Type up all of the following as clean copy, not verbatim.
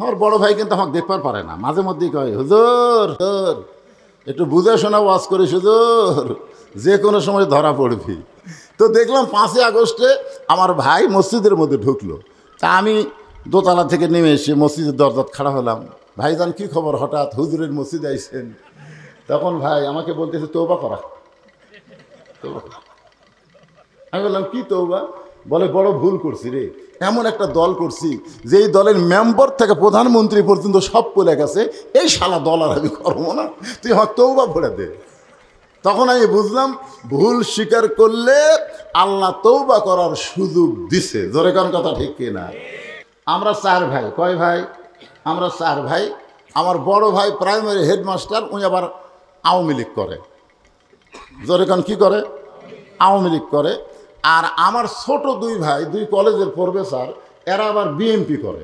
আমার বড় ভাই কিন্তু আমাকে দেখবার পারে না, মাঝে মধ্যেই কয় হুজুর একটু বুঝে শোনা ওয়াজ করিস হুজুর, যে কোনো সময় ধরা পড়বি। তো দেখলাম 5ই আগস্টে আমার ভাই মসজিদের মধ্যে ঢুকলো। তা আমি দোতলা থেকে নেমে এসে মসজিদের দরজাত খাড়া হলাম। ভাইজান কি খবর, হঠাৎ হুজুরের মসজিদে আইছেন? তখন ভাই আমাকে বলতেছে তওবা করা। আমি বললাম কি তওবা? বলে বড় ভুল করছি রে, এমন একটা দল করছি যেই দলের মেম্বার থেকে প্রধানমন্ত্রী পর্যন্ত সব পড়ে গেছে, এই শালা দল আর আমি করবো না, তুই আমার তওবা পড়ে দে। তখন আমি বুঝলাম ভুল স্বীকার করলে আল্লাহ তওবা করার সুযোগ দিছে। জোরে কোন কথা ঠিক কিনা? আমরা 4 ভাই। কয় ভাই? আমরা 4 ভাই। আমার বড় ভাই প্রাইমারি হেডমাস্টার, উনি আবার আওয়ামী লীগ করে। জোরে কোন কি করে? আওয়ামী লীগ করে। আর আমার ছোট 2 ভাই 2 কলেজের প্রফেসর, এরা আবার বিএনপি করে।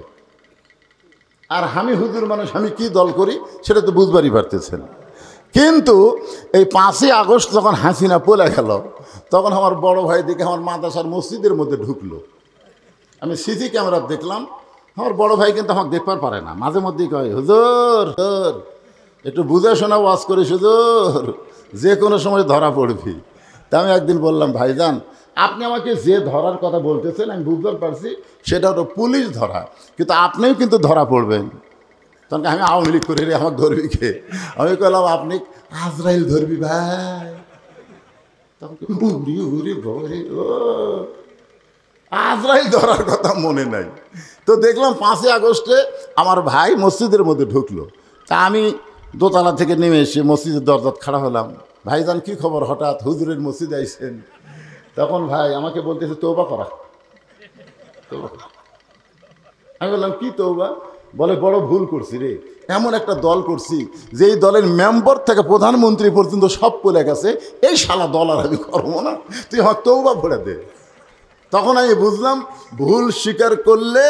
আর আমি হুজুর মানুষ, আমি কি দল করি সেটা তো বুঝবারই পারতেছেন। কিন্তু এই 5ই আগস্ট যখন হাসিনা পলে গেল, তখন আমার বড় ভাই দিকে আমার মাদ্রাসার মসজিদের মধ্যে ঢুকলো। আমি সিসি ক্যামেরা দেখলাম, আমার বড় ভাই কিন্তু আমাকে দেখবার পারে না, মাঝে মধ্যেই কয় হুজুর একটু বুঝে শোনা ওয়াজ করিস হুজুর, যে কোনো সময় ধরা পড়বি। তা আমি একদিন বললাম ভাইজান আপনি আমাকে যে ধরার কথা বলতেছেন আমি বুঝতে পারছি, সেটা হলো পুলিশ ধরা, কিন্তু আপনিও কিন্তু ধরা পড়বেন। তখন আমি আওয়ামী লীগ করি রে, আমাকে ধরবি কে? আমি বললাম আপনি আজরাইল ধরবি ভাই। তখন আজরাইল ধরার কথা মনে নাই। তো দেখলাম 5ই আগস্টে আমার ভাই মসজিদের মধ্যে ঢুকলো। তা আমি দোতলা থেকে নেমে এসে মসজিদের দরজাত খাড়া হলাম। ভাইজান কি খবর, হঠাৎ হুজুরের মসজিদে আইছেন? তখন ভাই আমাকে বলতেছে তওবা করা। আমি বললাম কি তওবা? বলে বড় ভুল করছি রে, এমন একটা দল করছি যেই দলের মেম্বার থেকে প্রধানমন্ত্রী পর্যন্ত সব পড়ে গেছে, এই শালা দল আর আমি করবো না, তুই আমার তওবা পড়ে দে। তখন আমি বুঝলাম ভুল স্বীকার করলে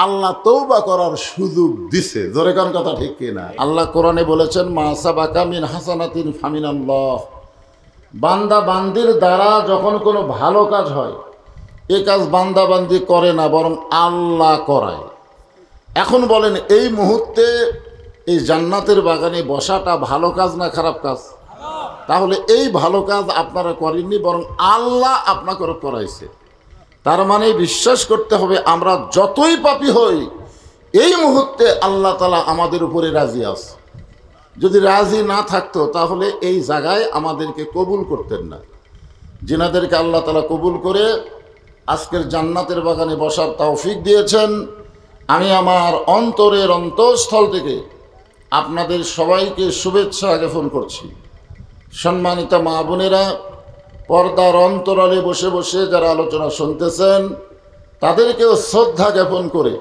আল্লাহ তওবা করার সুযোগ দিছে। জোরে কোন কথা ঠিক কিনা? আল্লাহ কোরআনে বলেছেন মা সাবাকা মিন হাসানাতিন ফামিনাল্লাহ, বান্দা বান্দির দ্বারা যখন কোনো ভালো কাজ হয়, এ কাজ বান্দা বান্দি করে না, বরং আল্লাহ করায়। এখন বলেন এই মুহূর্তে এই জান্নাতের বাগানে বসাটা ভালো কাজ না খারাপ কাজ? তাহলে এই ভালো কাজ আপনারা করেননি, বরং আল্লাহ আপনাকে করাইছে। তার মানে বিশ্বাস করতে হবে আমরা যতই পাপী হই, এই মুহূর্তে আল্লাহ তাআলা আমাদের উপরে রাজি আছে। যদি রাজি না থাকতো তাহলে এই জায়গায় আমাদেরকে কবুল করতেন না। যিনাদেরকে আল্লাহ তাআলা কবুল করে আজকের জান্নাতের বাগানে বসার তৌফিক দিয়েছেন, আমি আমার অন্তরের অন্তঃস্থল থেকে আপনাদের সবাইকে শুভেচ্ছা জ্ঞাপন করছি। সম্মানিত মা বোনেরা, পর্দার অন্তরালে বসে বসে যারা আলোচনা শুনতেছেন, তাদেরকেও শ্রদ্ধা জ্ঞাপন করে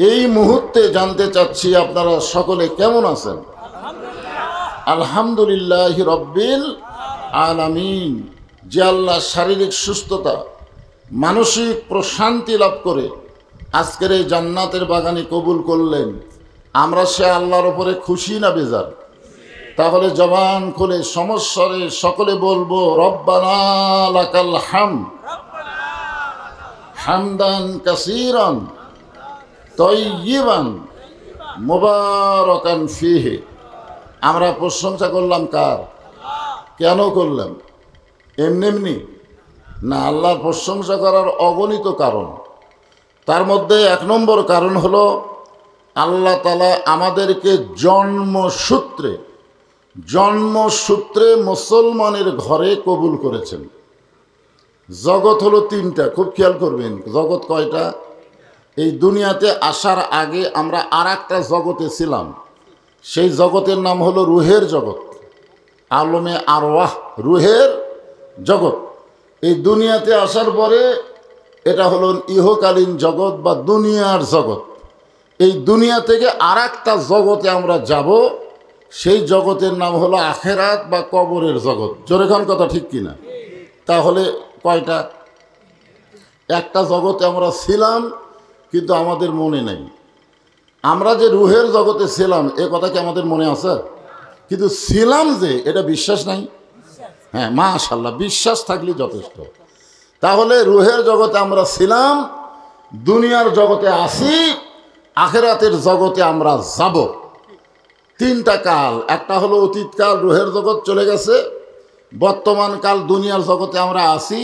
এই মুহূর্তে জানতে চাচ্ছি আপনারা সকলে কেমন আছেন? আলহামদুলিল্লাহ রব্বিল আলামিন। যে আল্লাহ শারীরিক সুস্থতা, মানসিক প্রশান্তি লাভ করে আজকের এই জান্নাতের বাগানে কবুল করলেন, আমরা সে আল্লাহর উপরে খুশি না বেজার? তাহলে জবান খুলে সমস্বরে সকলে বলবো রব্বানা লাকাল হামদ হামদান কাসীরান তাইয়্যিবান মুবারাকান ফীহি। আমরা প্রশংসা করলাম কার? কেন করলাম? এমনি এমনি না, আল্লাহর প্রশংসা করার অগণিত কারণ। তার মধ্যে 1 নম্বর কারণ হলো আল্লাহ তাআলা আমাদেরকে জন্মসূত্রে মুসলমানের ঘরে কবুল করেছেন। জগৎ হলো 3টা, খুব খেয়াল করবেন। জগৎ কয়টা? এই দুনিয়াতে আসার আগে আমরা আর একটা জগতে ছিলাম, সেই জগতের নাম হলো রুহের জগৎ, আলমে আরওয়াহ, রুহের জগৎ। এই দুনিয়াতে আসার পরে এটা হলো ইহকালীন জগৎ বা দুনিয়ার জগৎ। এই দুনিয়া থেকে আর একটা জগতে আমরা যাব, সেই জগতের নাম হলো আখেরাত বা কবরের জগৎ। জোরে কোন কথা ঠিক কিনা? তাহলে কয়টা? একটা জগতে আমরা ছিলাম কিন্তু আমাদের মনে নেই। আমরা যে রুহের জগতে ছিলাম এ কথা কি আমাদের মনে আছে? কিন্তু ছিলাম যে, এটা বিশ্বাস নাই? হ্যাঁ, মাশাআল্লাহ, বিশ্বাস থাকলে যথেষ্ট। তাহলে রুহের জগতে আমরা ছিলাম, দুনিয়ার জগতে আসি, আখিরাতের জগতে আমরা যাব। তিনটা কাল, একটা হলো অতীতকাল, রুহের জগৎ চলে গেছে, বর্তমান কাল দুনিয়ার জগতে আমরা আছি,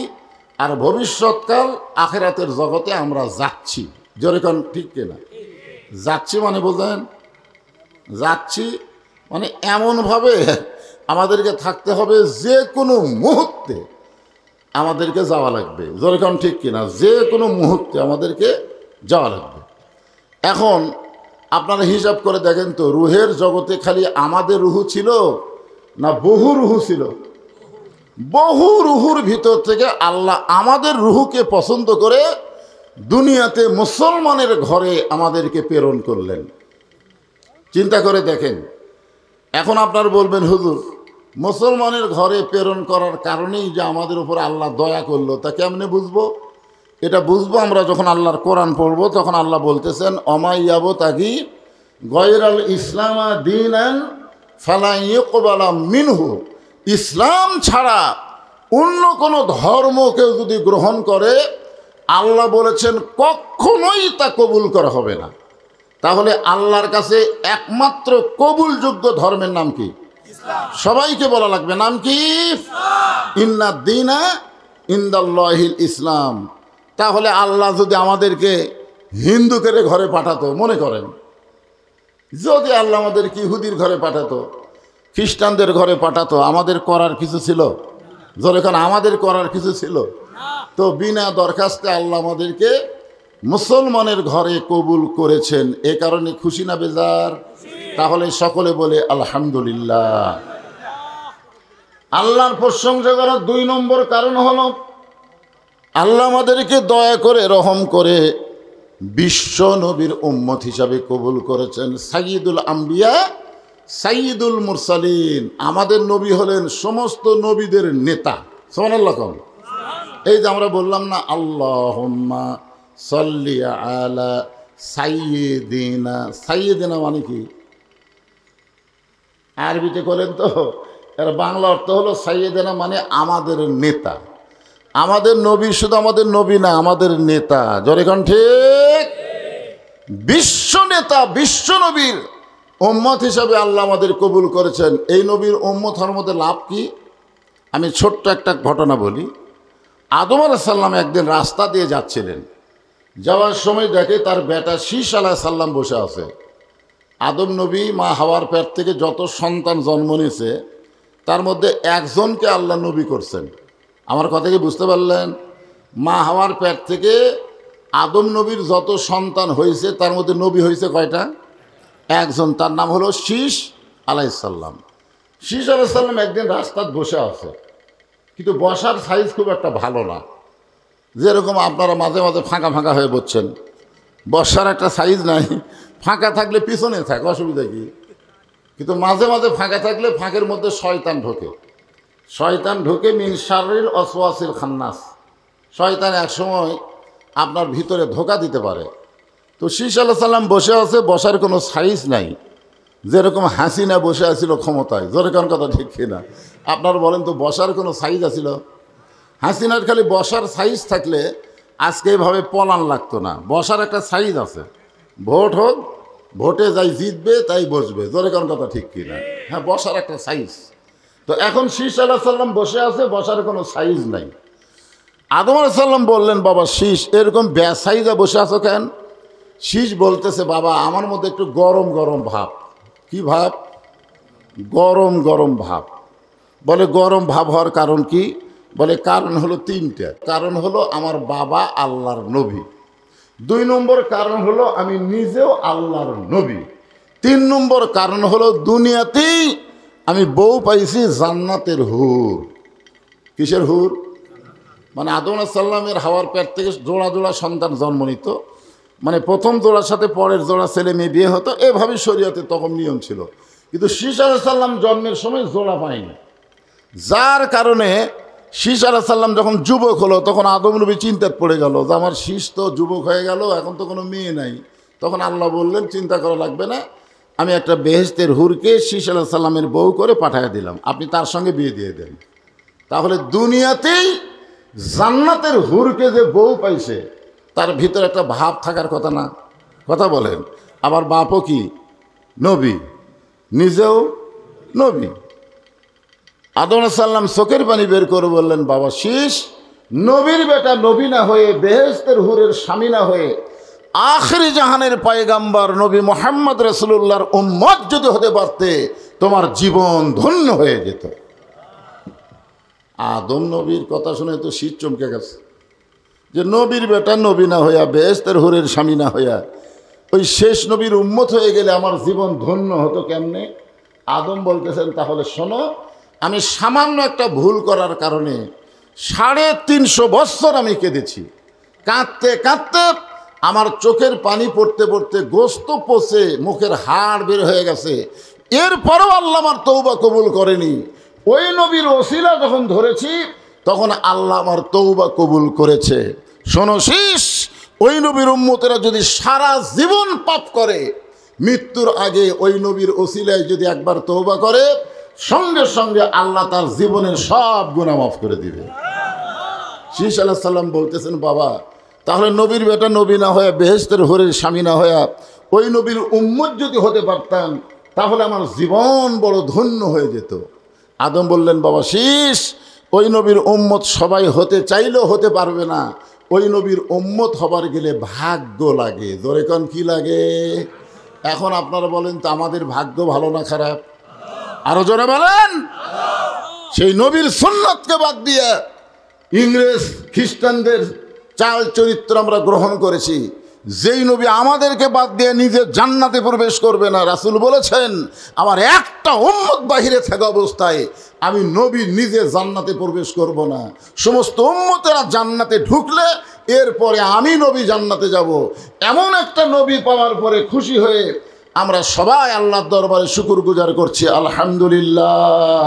আর ভবিষ্যৎকাল আখিরাতের জগতে আমরা যাচ্ছি। যেরকম ঠিক কিনা? যাচ্ছি মানে বোঝেন, যাচ্ছি মানে এমনভাবে আমাদেরকে থাকতে হবে যে কোনো মুহূর্তে আমাদেরকে যাওয়া লাগবে। যেরকম ঠিক কিনা? যে কোনো মুহূর্তে আমাদেরকে যাওয়া লাগবে। এখন আপনারা হিসাব করে দেখেন তো, রুহের জগতে খালি আমাদের রুহু ছিল না বহু রুহু ছিল? বহু রুহুর ভিতর থেকে আল্লাহ আমাদের রুহুকে পছন্দ করে দুনিয়াতে মুসলমানের ঘরে আমাদেরকে প্রেরণ করলেন। চিন্তা করে দেখেন। এখন আপনারা বলবেন, হুজুর মুসলমানের ঘরে প্রেরণ করার কারণেই যে আমাদের উপর আল্লাহ দয়া করলো, তা কেমনে বুঝবো? এটা বুঝবো আমরা যখন আল্লাহর কোরআন পড়বো। তখন আল্লাহ বলতেছেন, অমাইয়াবো তাগি গয়রাল ইসলামা দীনান ফালা ইউকবালা মিনহু। ইসলাম ছাড়া অন্য কোনো ধর্ম কেউ যদি গ্রহণ করে, আল্লাহ বলেছেন কখনোই তা কবুল করা হবে না। তাহলে আল্লাহর কাছে একমাত্র কবুলযোগ্য ধর্মের নাম কি? সবাইকে বলা লাগবে, নাম কি? ইন্না দীনা ইনদাল্লাহিল ইসলাম। তাহলে আল্লাহ যদি আমাদেরকে হিন্দুদের ঘরে পাঠাতো, মনে করেন যদি আল্লাহ আমাদেরকে ইহুদির ঘরে পাঠাতো, খ্রিস্টানদের ঘরে পাঠাতো, আমাদের করার কিছু ছিল? যখন আমাদের করার কিছু ছিল? তো বিনা দরখাস্তে আল্লাহ আমাদেরকে মুসলমানের ঘরে কবুল করেছেন। এ কারণে খুশি না বেজার? তাহলে সকলে বলে আলহামদুলিল্লাহ। আল্লাহর প্রশংসা করার 2 নম্বর কারণ হলো আল্লাহ আমাদেরকে দয়া করে রহম করে বিশ্ব নবীর উম্মত হিসাবে কবুল করেছেন। সাইয়্যিদুল আম্বিয়া সাইয়্যিদুল মুরসালিন। আমাদের নবী হলেন সমস্ত নবীদের নেতা। সুবহানাল্লাহ। এই যে আমরা বললাম না, আল্লাহুম্মা সাল্লি আলা সাইয়্যিদিনা। সাইয়্যিদিনা মানে কি? আরবিতে করেন তো, এর বাংলা অর্থ হলো সাইয়্যিদিনা মানে আমাদের নেতা। আমাদের নবী শুধু আমাদের নবী না, আমাদের নেতা। জোরে কোন ঠিক? বিশ্ব নেতা, বিশ্ব নবীর উম্মত হিসাবে আল্লাহ আমাদের কবুল করেছেন। এই নবীর উম্মত হওয়ার মধ্যে লাভ কি? আমি ছোট্ট একটা ঘটনা বলি। আদম আলাইহিস সালাম একদিন রাস্তা দিয়ে যাচ্ছিলেন, যাওয়ার সময় দেখে তার বেটা শীষ আলাইহিস সালাম বসে আছে। আদম নবী মা হাওয়ার পেট থেকে যত সন্তান জন্ম নিয়েছে, তার মধ্যে একজনকে আল্লাহ নবী করছেন। আমার কথা কি বুঝতে পারলেন? মা হাওয়ার পেট থেকে আদম নবীর যত সন্তান হয়েছে, তার মধ্যে নবী হয়েছে কয়টা? একজন, তার নাম হলো শীষ আলাইহিস সালাম। শীষ আলাইহিস সালাম একদিন রাস্তায় বসে আছে, কিন্তু বসার সাইজ খুব একটা ভালো না। যেরকম আপনারা মাঝে মাঝে ফাঁকা ফাঁকা হয়ে বসছেন, বসার একটা সাইজ নাই। ফাঁকা থাকলে পিছনে থাকে, অসুবিধা কি? কিন্তু মাঝে মাঝে ফাঁকা থাকলে ফাঁকের মধ্যে শয়তান ঢোকে। শয়তান ঢোকে মিন শাররিল ওয়াসওয়াসিল খান্নাস। শয়তান একসময় আপনার ভিতরে ধোঁকা দিতে পারে। তো শীষ আলাইহিস সালাম বসে আছে, বসার কোনো সাইজ নাই। যেরকম হাসিনা বসে আছিল ক্ষমতায়। যেরকম কথা ঠিক কিনা? আপনার বলেন তো, বসার কোনো সাইজ আছিল? হাসিনার খালি বসার সাইজ থাকলে আজকে এভাবে পলান লাগতো না। বসার একটা সাইজ আছে। ভোট হোক, ভোটে যাই জিতবে তাই বসবে। যেরকম কথা ঠিক কিনা? হ্যাঁ, বসার একটা সাইজ। তো এখন শীষ আলাইহিস সালাম বসে আছে, বসার কোনো সাইজ নাই। আদম আলাইহিস সালাম বললেন, বাবা শীষ, এরকম বেসাইজা বসে আছো কেন? শীষ বলতেছে, বাবা আমার মধ্যে একটু গরম গরম ভাব। কি ভাব? গরম গরম ভাব। বলে গরম ভাব হওয়ার কারণ কি? বলে কারণ হলো 3টা। কারণ হলো আমার বাবা আল্লাহর নবী, 2 নম্বর কারণ হলো আমি নিজেও আল্লাহর নবী, 3 নম্বর কারণ হলো দুনিয়াতেই আমি বউ পাইছি জান্নাতের হুর। কিসের হুর? মানে আদম আলাইহিস সালামের হাওয়ার পেট থেকে জোড়া জোড়া সন্তান জন্ম নিত। মানে প্রথম জোড়ার সাথে পরের জোড়া ছেলে মেয়ে বিয়ে হতো, এভাবে শরীয়তে তখন নিয়ম ছিল। কিন্তু শীষ আলাইহিস সালাম জন্মের সময় জোড়া পায়নি, যার কারণে শীষ আলাইহিস সালাম যখন যুবক হলো, তখন আদম নবী চিন্তায় পড়ে গেল যে আমার শীষ তো যুবক হয়ে গেল, এখন তো কোনো মেয়ে নাই। তখন আল্লাহ বললেন, চিন্তা করা লাগবে না, আমি একটা বেহেশতের হুরকে শীষ আলাইহিস সালামের বউ করে পাঠিয়ে দিলাম, আপনি তার সঙ্গে বিয়ে দিয়ে দেন। তাহলে দুনিয়াতেই জান্নাতের হুরকে যে বউ পাইছে, তার ভিতরে একটা ভাব থাকার কথা না? কথা বলেন। আবার বাপও কি নবী, নিজেও নবী। আদম আলাইহিস সালাম চোখের পানি বের করে বললেন, বাবা শীষ, নবীর বেটা নবী না হয়ে, বেহেশতের হুরের স্বামী না হয়ে, আখিরি জাহানের পয়গাম্বর নবী মুহাম্মদ রাসূলুল্লাহর উম্মত যদি হতে পারতে, তোমার জীবন ধন্য হয়ে যেত। আদম নবীর কথা শুনে তো শীত চমকে গেছে, যে নবীর বেটা নবী না হইয়া, বেহেশতের হুরের স্বামী না হইয়া, ওই শেষ নবীর উম্মত হয়ে গেলে আমার জীবন ধন্য হতো কেমনে? আদম বলতেছেন, তাহলে শোনো, আমি সামান্য একটা ভুল করার কারণে 350 বছর আমি কেঁদেছি। কাঁদতে কাঁদতে আমার চোখের পানি পড়তে পড়তে গোস্ত পচে মুখের হাড় বের হয়ে গেছে। এরপরও আল্লাহ আমার তৌবা কবুল করেনি। ওই নবীর ওসিলা যখন ধরেছি, তখন আল্লাহ আমার তৌবা কবুল করেছে। শোনো শীষ, ওই নবীর উম্মতেরা যদি সারা জীবন পাপ করে, মৃত্যুর আগে ওই নবীর ওসিলায় যদি একবার তৌবা করে, সঙ্গে সঙ্গে আল্লাহ তার জীবনের সব গুনাহ মাফ করে দিবে। শীষ আলাইহিস সালাম বলতেছেন, বাবা তাহলে নবীর বেটা নবী না হয়ে, বেহেশতের হুরের স্বামী না হয়ে, ওই নবীর উম্মত যদি হতে পারতাম, তাহলে আমার জীবন বড় ধন্য হয়ে যেত। আদম বললেন, বাবা শীষ, ওই নবীর উম্মত সবাই হতে চাইলেও হতে পারবে না। ওই নবীর উম্মত হবার গেলে ভাগ্য লাগে। জোরে কোন কি লাগে? এখন আপনারা বলেন তো, আমাদের ভাগ্য ভালো না খারাপ? আরো জোরে বলেন। সেই নবীর সুন্নতকে বাদ দিয়ে ইংরেজ খ্রিস্টানদের চাল চরিত্র আমরা গ্রহণ করেছি। যেই নবী আমাদেরকে বাদ দিয়ে নিজে জান্নাতে প্রবেশ করবে না, রাসূল বলেছেন, আমার একটা উম্মত বাহিরে থাকা অবস্থায় আমি নবী নিজে জান্নাতে প্রবেশ করব না। সমস্ত উম্মতেরা জান্নাতে ঢুকলে এরপরে আমি নবী জান্নাতে যাব। এমন একটা নবী পাওয়ার পরে খুশি হয়ে আমরা সবাই আল্লাহর দরবারে শুকরগুজার করছি, আলহামদুলিল্লাহ।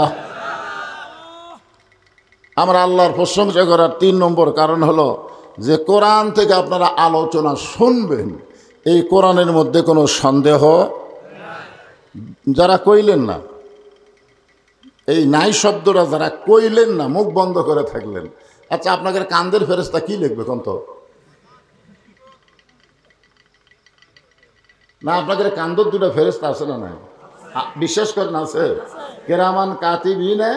আমরা আল্লাহর প্রশংসা করার 3 নম্বর কারণ হলো যে কোরআন থেকে আপনারা আলোচনা শুনবেন, এই কোরআনের মধ্যে কোনো সন্দেহ। যারা কইলেন না, এই নাই শব্দটা যারা কইলেন না, মুখ বন্ধ করে থাকলেন, আচ্ছা আপনাদের কান্দের ফেরেশতা কি লিখবে কোন তো? না, আপনাদের কান্দর 2টা ফেরেশতা আছে না? নাই? বিশ্বাস করেন আছে? কিরামান কাতিবিনা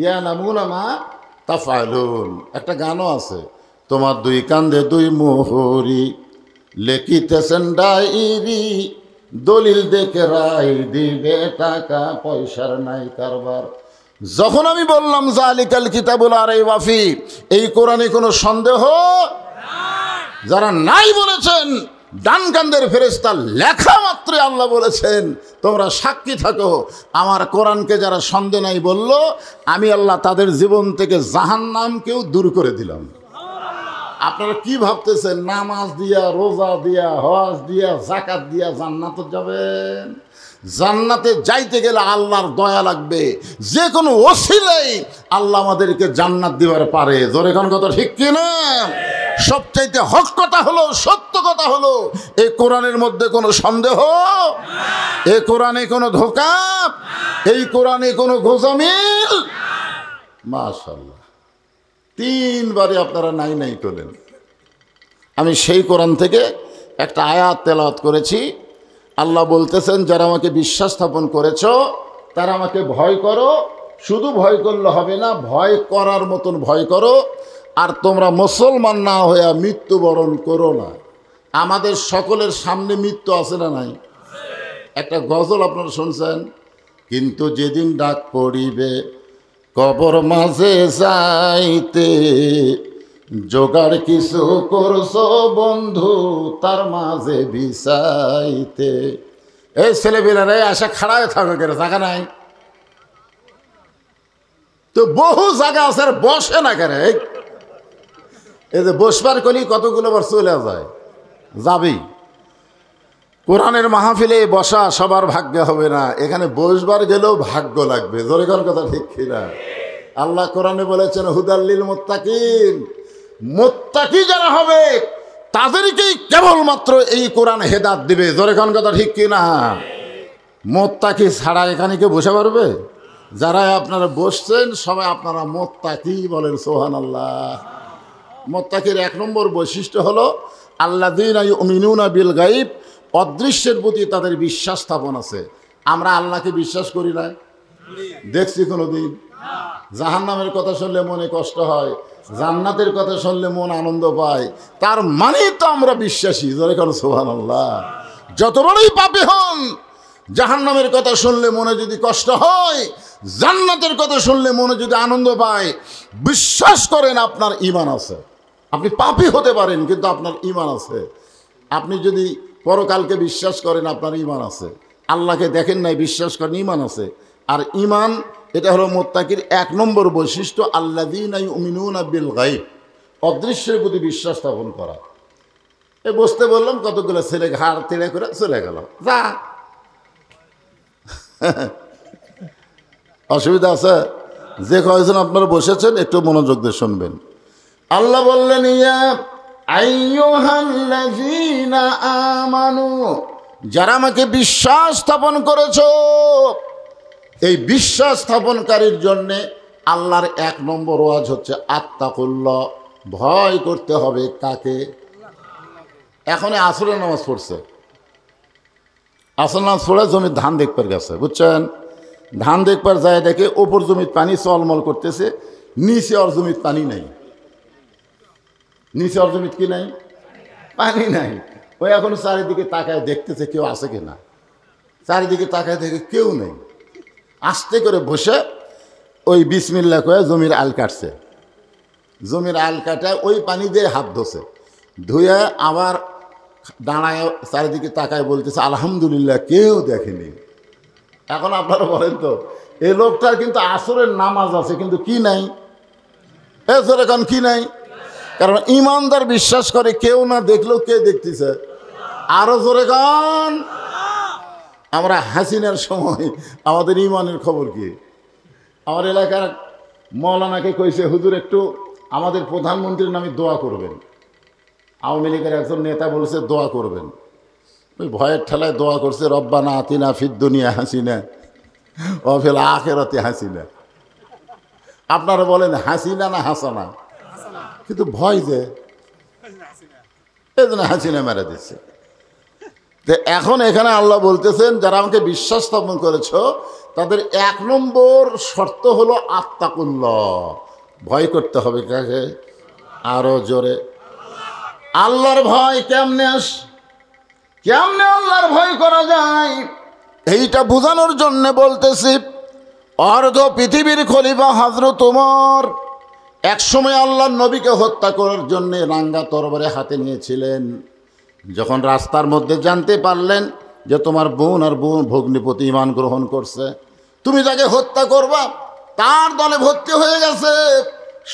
ইয়ালামুনা মা তাফআলুন। একটা গানও আছে, তোমার 2 কান্দে 2 মোহরি, লেখিতেছেন ডায়েরি, দলিল দেখে রায় দিবে, টাকা পয়সার নাই কারবার। যখন আমি বললাম জালিকাল কিতাবুল লা রাইবা ফি, এই কোরআনে কোনো সন্দেহ যারা নাই বলেছেন, ডান কান্দের ফেরেশতা লেখা মাত্রই আল্লাহ বলেছেন তোমরা সাক্ষী থাকো, আমার কোরআনকে যারা সন্দেহ নাই বলল, আমি আল্লাহ তাদের জীবন থেকে জাহান্নামকেও দূর করে দিলাম। আপনারা কি ভাবতেছেন, নামাজ দিয়া, রোজা দিয়া, হজ দিয়া, যাকাত দিয়া জান্নাতে যাবেন? জান্নাতে যাইতে গেলে আল্লাহর দয়া লাগবে। যে কোনো ওসিলাই আল্লাহ আমাদেরকে জান্নাত দিবার পারে। জোরে কোন কথা ঠিক কিনা? সবচাইতে হক কথা হলো, সত্য কথা হলো, এই কোরআনের মধ্যে কোনো সন্দেহ, এই কোরআনে কোনো ধোঁকা, এই কোরআনে কোনো গোজামিল। মাশাআল্লাহ, 3 বারে আপনারা নাই নাই করলেন। আমি সেই কোরআন থেকে একটা আয়াত তেলাওয়াত করেছি। আল্লাহ বলতেছেন, যারা আমাকে বিশ্বাস স্থাপন করেছ তারা আমাকে ভয় করো। শুধু ভয় করলে হবে না, ভয় করার মতন ভয় করো। আর তোমরা মুসলমান না হয়ে মৃত্যুবরণ করো না। আমাদের সকলের সামনে মৃত্যু আছে না নাই? একটা গজল আপনারা শুনছেন, কিন্তু যেদিন ডাক পড়িবে কবর মাঝে যাইতে, জোগাড় কিছু করছো বন্ধু তার মাঝে বিছাইতে। এই ছেলেবেলারা আসা খাড়া হয়ে থাকো, কেন জায়গা নাই? তো বহু জায়গা আছে, আর বসে না কেন? এই যে বসবার কলি কতগুলো বার চলে যায়, যাবেই। কোরআনের মাহফিলে বসা সবার ভাগ্য হবে না, এখানে বসবার গেলেও ভাগ্য লাগবে। জোরে কোন কথা ঠিক কিনা? আল্লাহ কোরআনে বলেছেন, হুদাল্লিল মুত্তাকিন, মুত্তাকি যারা হবে তাদেরকেই কেবলমাত্র এই কোরআন হেদায়েত দিবে। জোরে কোন কথা ঠিক কিনা? মুত্তাকি ছাড়া এখানে কেউ বসে পারবে? যারা আপনারা বসছেন সবাই আপনারা মুত্তাকি বলেন, সুবহানাল্লাহ। মুত্তাকির 1 নম্বর বৈশিষ্ট্য হলো আল্লাযীনা ইউমিনুনা বিল গায়ব অদৃশ্যের প্রতি তাদের বিশ্বাস স্থাপন আছে। আমরা আল্লাহকে বিশ্বাস করি না, দেখছি কোনোদিন? জাহান্নামের কথা শুনলে মনে কষ্ট হয়, জান্নাতের কথা শুনলে মন আনন্দ পায়, তার মানেই তো আমরা বিশ্বাসী। জোরে কারণ সুবহানাল্লাহ। যত বড়ই পাপী হন, জাহান্নামের কথা শুনলে মনে যদি কষ্ট হয়, জান্নাতের কথা শুনলে মনে যদি আনন্দ পায়, বিশ্বাস করেন আপনার ঈমান আছে। আপনি পাপী হতে পারেন কিন্তু আপনার ঈমান আছে। আপনি যদি পরকালকে বিশ্বাস করেন আপনার ঈমান আছে। আল্লাহকে দেখেন নাই, বিশ্বাস করেন, ঈমান আছে। আর ঈমান এটা হলো মুত্তাকির 1 নম্বর বৈশিষ্ট্য, আল্লাযীনা ইউমিনুনা বিল গায়ব, অদৃশ্যের প্রতি বিশ্বাস স্থাপন করা। বসতে বললাম, কতগুলো ছেলে ঘাড় তেড়ে করে চলে গেল, যা। অসুবিধা আছে? যে কয়েকজন আপনারা বসেছেন একটু মনোযোগ দিয়ে শুনবেন। আল্লাহ বললেন, ইয়া আইয়ুহাল্লাযীনা আমানু, যারা আমাকে বিশ্বাস স্থাপন করেছো, এই বিশ্বাস স্থাপনকারীর জন্যে আল্লাহর 1 নম্বর ওয়াজ হচ্ছে আত্তাকুল্লাহ, ভয় করতে হবে কাকে? এখন আসরের নামাজ পড়ছে, আসর নামাজ পড়ে জমির ধান দেখবার গেছে, বুঝছেন? ধান দেখবার যায়, দেখে ওপর জমির পানি চলমল করতেছে, নিচে ওর জমির পানি নাই। নিচে ওর জমির কি নাই? পানি নাই। ওই এখন চারিদিকে তাকায় দেখতেছে কেউ আছে কিনা। চারিদিকে তাকায় দেখে কেউ নেই। আস্তে করে বসে ওই বিসমিল্লাহ কয়ে জমির আল কাটছে। জমির আল কাটায় ওই পানি দিয়ে হাত ধোছে, ধুয়ে আবার দাঁড়ায় চারিদিকে তাকায় বলতেছে আলহামদুলিল্লাহ, কেউ দেখেনি। এখন আপনারা বলেন তো, এই লোকটার কিন্তু আসরের নামাজ আছে কিন্তু কি নাই? এখন কি নাই? কারণ ইমানদার বিশ্বাস করে কেউ না দেখলেও কে দেখতেছে। আরো জোরে গান। আমরা হাসিনার সময় আমাদের ইমানের খবর কি? আমার এলাকার মৌলানাকে কইছে, হুজুর একটু আমাদের প্রধানমন্ত্রীর নামে দোয়া করবেন। আওয়ামী লীগের একজন নেতা বলেছে দোয়া করবেন। ওই ভয়ের ঠেলায় দোয়া করছে, রব্বানা আতিনা ফিদ দুনিয়া হাসিনা ওয়া ফিল আখিরাতি হাসিনা। আপনারা বলেন হাসিনা না হাসানা? কিন্তু ভয় যে, এই জন্য হাসিনা মেরে দিচ্ছে। তো এখন এখানে আল্লাহ বলতেছেন, যারা আমাকে বিশ্বাস স্থাপন করেছ তাদের 1 নম্বর শর্ত হলো আত্তাকুল্লাহ, ভয় করতে হবে কাকে? আরো জোরে। আল্লাহর ভয় কেমনে কেমনে আল্লাহর ভয় করা যায়, এইটা বোঝানোর জন্য বলতেছি। অর্ধ পৃথিবীর খলিফা হযরত ওমর একসময় আল্লাহর নবীকে হত্যা করার জন্য রাঙ্গা তরবারি হাতে নিয়েছিলেন। যখন রাস্তার মধ্যে জানতে পারলেন যে তোমার বোন আর ভগ্নিপতি ঈমান গ্রহণ করছে, তুমি যাকে হত্যা করবা তার দলে ভর্তি হয়ে গেছে,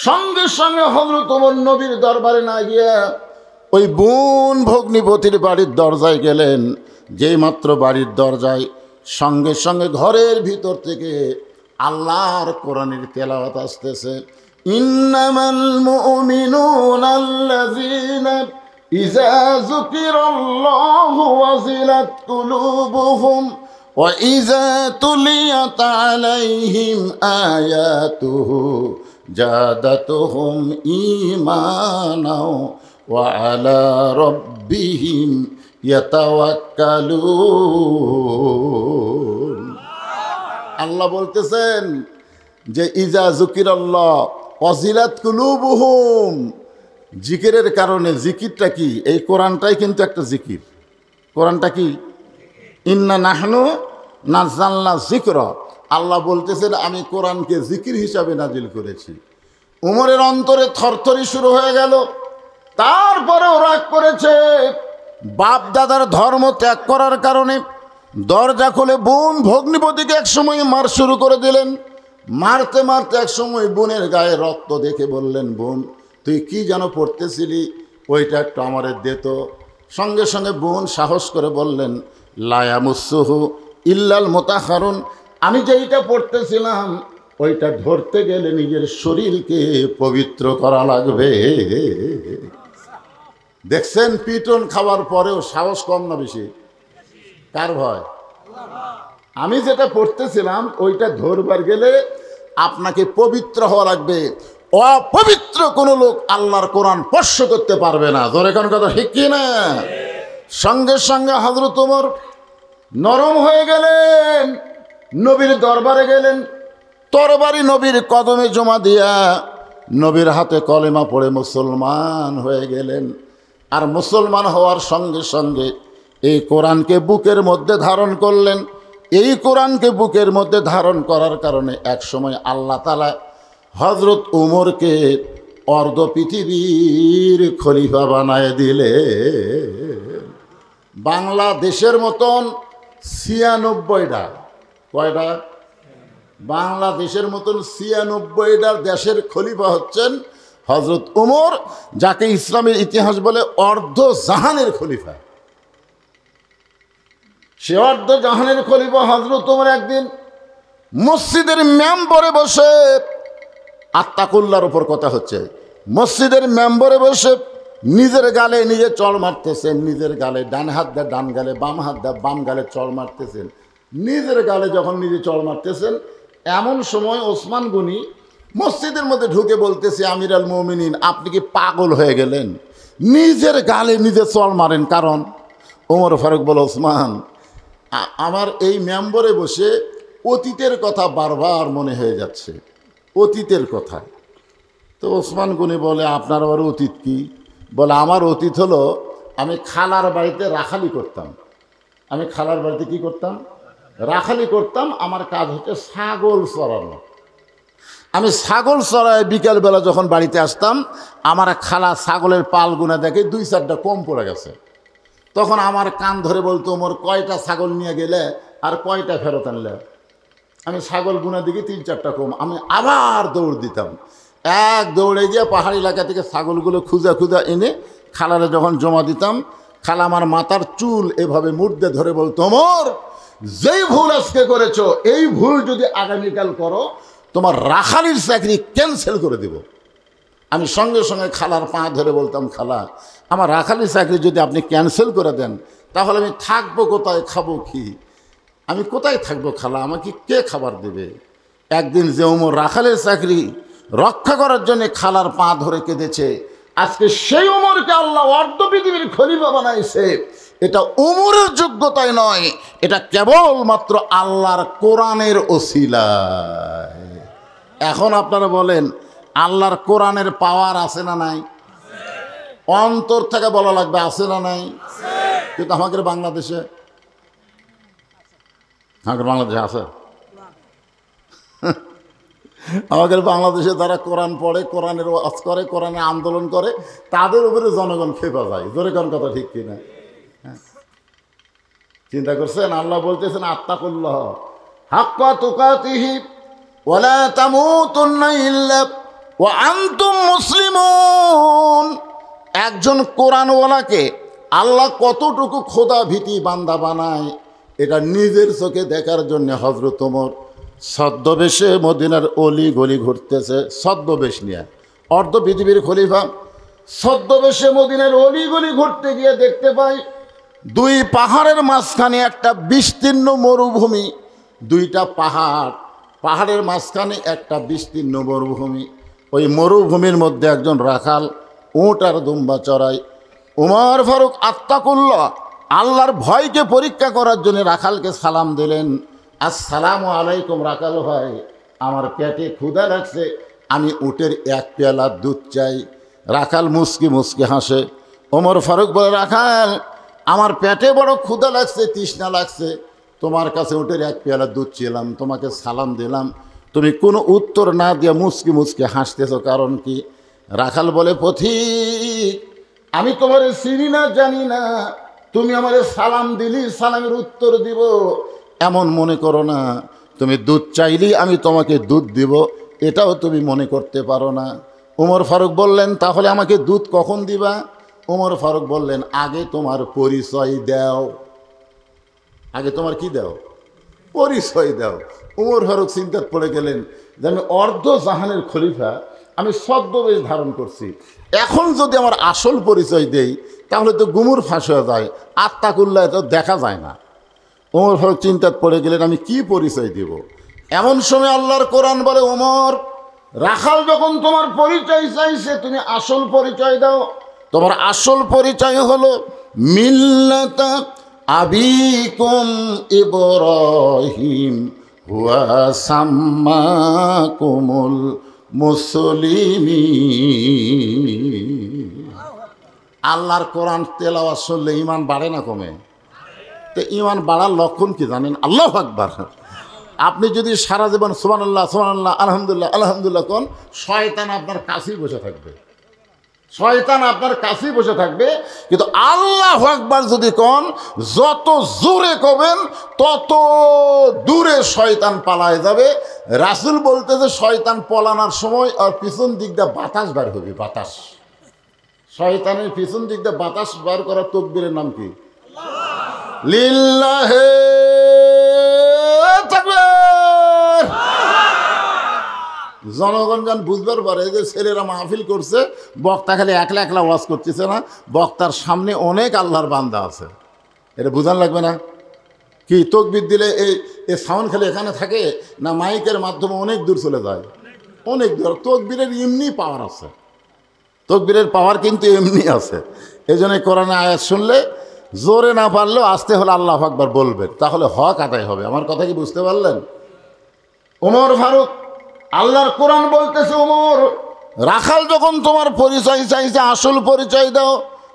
সঙ্গে সঙ্গে হযরত ওমর নবীর দরবারে না গিয়ে ওই বোন ভগ্নিপতির বাড়ির দরজায় গেলেন। যেই মাত্র বাড়ির দরজায়, সঙ্গে সঙ্গে ঘরের ভিতর থেকে আল্লাহর কোরআনের তেলাওয়াত আসতেছে। ইন্নামাল মুমিনুনা আল্লাযীনা ইযা যুকিরাল্লাহু ওয়াজিলাত কুলুবুহুম ওয়া ইযা তুলিয়াত আলাইহিম আয়াতুহু জাদাতুহুম ঈমানাও ওয়া আলা রাব্বিহিম ইয়াতাওয়াক্কালুন। আল্লাহ বলতেছেন যে ইজা যুকিরাল্লাহ ওয়াজিলাত কুলুবুহুম, জিকিরের কারণে। জিকিরটা কি? এই কোরআনটাই কিন্তু একটা জিকির। কোরআনটা কি? ইন্না নাহনু নাযালনা যিকরা। আল্লাহ বলতেছেন আমি কোরআনকে জিকির হিসাবে নাজিল করেছি। উমরের অন্তরে থরথরি শুরু হয়ে গেল। তারপরেও রাগ করেছে, বাপ দাদার ধর্ম ত্যাগ করার কারণে দরজা খুলে বোন ভগ্নিপতিকে একসময় মার শুরু করে দিলেন। মারতে মারতে একসময় বোনের গায়ে রক্ত দেখে বললেন, বোন তুই কি যেন পড়তেছিলি, ওইটা একটু আমারে দে তো। সঙ্গে সঙ্গে বোন সাহস করে বললেন, লা ইয়ামুসসুহু ইল্লাল মুতাহহারুন, আমি যেইটা পড়তেছিলাম ওইটা ধরতে গেলে নিজের শরীরকে পবিত্র করা লাগবে। দেখছেন, পিটন খাওয়ার পরেও সাহস কম না বেশি? কার ভয়? আমি যেটা পড়তেছিলাম ওইটা ধরবার গেলে আপনাকে পবিত্র হওয়া লাগবে। অপবিত্র কোনো লোক আল্লাহর কোরআন স্পর্শ করতে পারবে না। ধরে কোন কথা ঠিক কি না? সঙ্গে সঙ্গে হযরত ওমর নরম হয়ে গেলেন, নবীর দরবারে গেলেন, তরবারি নবীর কদমে জমা দিয়া নবীর হাতে কলেমা পড়ে মুসলমান হয়ে গেলেন। আর মুসলমান হওয়ার সঙ্গে সঙ্গে এই কোরআনকে বুকের মধ্যে ধারণ করলেন। এই কোরআনকে বুকের মধ্যে ধারণ করার কারণে এক সময় আল্লাহ তাআলা হযরত উমরকে অর্ধ পৃথিবীর খলিফা বানায় দিলে। বাংলাদেশের মতন ৯৬টা, কয়টা? বাংলাদেশের মতন ৯৬টা দেশের খলিফা হচ্ছেন হযরত উমর, যাকে ইসলামের ইতিহাস বলে অর্ধ জাহানের খলিফা। সে অর্ধ জাহানের খলিফা হযরত উমর একদিন মসজিদের মেম্বরে বসে, আত্তাকুল্লাহর উপর কথা হচ্ছে, মসজিদের মেম্বরে বসে নিজের গালে নিজে চড় মারতেছেন, নিজের গালে ডান হাত দিয়ে ডান গালে, বাম হাত দিয়ে বাম গালে চড় মারতেছেন। নিজের গালে যখন নিজে চড় মারতেছেন, এমন সময় ওসমান গনি মসজিদের মধ্যে ঢুকে বলতেছে, আমির আল মুমিনিন, আপনি কি পাগল হয়ে গেলেন? নিজের গালে নিজে চড় মারেন। কারণ ওমর ফারুক বলে, ওসমান, আমার এই মেম্বরে বসে অতীতের কথা বারবার মনে হয়ে যাচ্ছে, অতীতের কথা। তো ওসমান গনি বলে, আপনার আবার অতীত কি? বলে, আমার অতীত হলো আমি খালার বাড়িতে রাখালি করতাম। আমি খালার বাড়িতে কি করতাম? রাখালি করতাম। আমার কাজ হচ্ছে ছাগল চড়ানো। আমি ছাগল চড়ায় বিকেলবেলা যখন বাড়িতে আসতাম, আমার খালা ছাগলের পাল গুনা দেখে ২-৪টা কম পড়ে গেছে। তখন আমার কান ধরে বলতো, ওমর, কয়টা ছাগল নিয়ে গেলে আর কয়টা ফেরত আনলে? আমি ছাগল গুনা দিকে ৩-৪টা কম। আমি আবার দৌড় দিতাম। এক দৌড়ে গিয়ে পাহাড়ি এলাকা থেকে ছাগলগুলো খুঁজা খুঁজা এনে খালারে যখন জমা দিতাম, খালা আমার মাথার চুল এভাবে মুড়তে ধরে বলতো, ওমর, যেই ভুল আজকে করেছো, এই ভুল যদি আগামীকাল করো, তোমার রাখালির চাকরি ক্যান্সেল করে দেব। আমি সঙ্গে সঙ্গে খালার পা ধরে বলতাম, খালা, আমার রাখালির চাকরি যদি আপনি ক্যান্সেল করে দেন, তাহলে আমি থাকবো কোথায়, খাবো কি? আমি কোথায় থাকবো খালা? আমাকে কে খাবার দেবে? একদিন যে ওমর রাখালের চাকরি রক্ষা করার জন্য খালার পা ধরে কেঁদেছে, আজকে সেই ওমরকে আল্লাহ অর্ধ পৃথিবীর খলিফা বানাইছে। এটা ওমরের যোগ্যতায় নয়, এটা কেবলমাত্র আল্লাহর কোরআনের ওসিলায়। এখন আপনারা বলেন, আল্লাহর কোরআনের পাওয়ার আছে না নাই? অন্তর থেকে বলা লাগবে, আছে না নাই? কিন্তু আমাদের বাংলাদেশে, আমাদের বাংলাদেশে আছে? আমাদের বাংলাদেশে যারা কোরআন পড়ে, কোরআনের ওয়াজ করে, কোরআনের আন্দোলন করে, তাদের উপরে জনগণ খেপা যায়। জোরে কোন কথা ঠিক কিনা? চিন্তা করছেন? আল্লাহ বলতেছেন, আত্তাকুল্লাহ হাক্কা তুকাতিহি ওয়ালা তামুতুন্না ইল্লা ওয়া আনতুম মুসলিমুন। একজন কোরআনওয়ালাকে আল্লাহ কতটুকু খোদা ভীতি বান্দা বানায়, এটা নিজের চোখে দেখার জন্য হযরত ওমর ছদ্মবেশে মদিনার অলি গলি ঘুরতেছে। ছদ্মবেশ নিয়ে অর্ধ পৃথিবীর খলিফা ছদ্মবেশে মদিনার অলি গলি ঘুরতে গিয়ে দেখতে পাই, দুই পাহাড়ের মাঝখানে একটা বিস্তীর্ণ মরুভূমি। দুইটা পাহাড়, পাহাড়ের মাঝখানে একটা বিস্তীর্ণ মরুভূমি। ওই মরুভূমির মধ্যে একজন রাখাল উট আর দুম্বা চড়ায়। উমর ফারুক আত্তাকুল্লাহ আল্লাহর ভয়কে পরীক্ষা করার জন্য রাখালকে সালাম দিলেন, আসসালামু আলাইকুম রাখাল ভাই, আমার পেটে ক্ষুধা লাগছে, আমি উটের এক পেয়ালা দুধ চাই। রাখাল মুসকি মুসকি হাসে। ওমর ফারুক বলে, রাখাল, আমার পেটে বড় ক্ষুধা লাগছে, তৃষ্ণা লাগছে, তোমার কাছে উটের এক পেয়ালা দুধ চেলাম, তোমাকে সালাম দিলাম, তুমি কোনো উত্তর না দিয়ে মুসকি মুসকি হাসতেছ, কারণ কি? রাখাল বলে, পথিক, আমি তোমার চিনি না, জানি না, তুমি আমার সালাম দিলি, সালামের উত্তর দিব এমন মনে করো না। তুমি দুধ চাইলেই আমি তোমাকে দুধ দিব, এটাও তুমি মনে করতে পারো না। ওমর ফারুক বললেন, তাহলে আমাকে দুধ কখন দিবা? ওমর ফারুক বললেন, আগে তোমার পরিচয় দাও। আগে তোমার কি দাও? পরিচয় দাও। ওমর ফারুক চিন্তায় পড়ে গেলেন যে আমি অর্ধ জাহানের খলিফা, আমি ছদ্মবেশ ধারণ করছি, এখন যদি আমার আসল পরিচয় দেই তাহলে তো গুমুর ফাঁস হয়ে যায়, আত্তাকুল্লাহ তো দেখা যায় না। ওমর ফারুক চিন্তায় পড়ে গেলেন, আমি কি পরিচয় দেব? এমন সময় আল্লাহর কোরআন বলে, ওমর, রাখাল যখন তোমার পরিচয় চাইছে, তুমি আসল পরিচয় দাও। তোমার আসল পরিচয় হলো মিল্লাতা আবিকুম ইব্রাহিম হুয়া সাম্মাকুমুল মুসলিমিন। আল্লাহর কোরআন তেলাওয়াত শুনলে ঈমান বাড়ে না কমে? তো ঈমান বাড়ার লক্ষণ কি জানেন? আল্লাহু আকবার। আপনি যদি সারা জীবন সুবহানাল্লাহ সুবহানাল্লাহ আলহামদুলিল্লাহ আলহামদুলিল্লাহ কোন, শয়তান আপনার কাছেই বসে থাকবে, শয়তান আপনার কাছেই বসে থাকবে। কিন্তু আল্লাহু আকবার যদি কোন, যত জোরে কবেন তত দূরে শয়তান পালায় যাবে। রাসূল বলতেছে শয়তান পলানোর সময় আর পিছন দিক দিয়ে বাতাস বার হবে, বাতাস। শয়তানের পিছন দিক দিয়ে বাতাস বার করার তাকবীরের নাম কি? লিল্লাহে তাকবীর। জনগণ যান বুঝবার পারে যে ছেলেরা মাহফিল করছে, বক্তা খালি একলা একলা ওয়াজ করতেছে না, বক্তার সামনে অনেক আল্লাহর বান্দা আছে, এটা বুঝান লাগবে না? কি তাকবীর দিলে এই সাউন্ড খালি এখানে থাকে না, মাইকের মাধ্যমে অনেক দূর চলে যায়? অনেক দূর। তাকবীরের এমনি পাওয়ার আছে, তাকবীরের পাওয়ার কিন্তু এমনি আছে। এই জন্য কোরআনে আয়াত শুনলে জোরে না পারলেও আস্তে হলে আল্লাহু আকবার বলবেন, তাহলে হক আদায় হবে। আমার কথা কি বুঝতে পারলেন? ওমর ফারুক, আল্লাহর কোরআন বলতেছে ওমর, রাখাল যখন তোমার পরিচয় চাইছে, আসল পরিচয় দাও।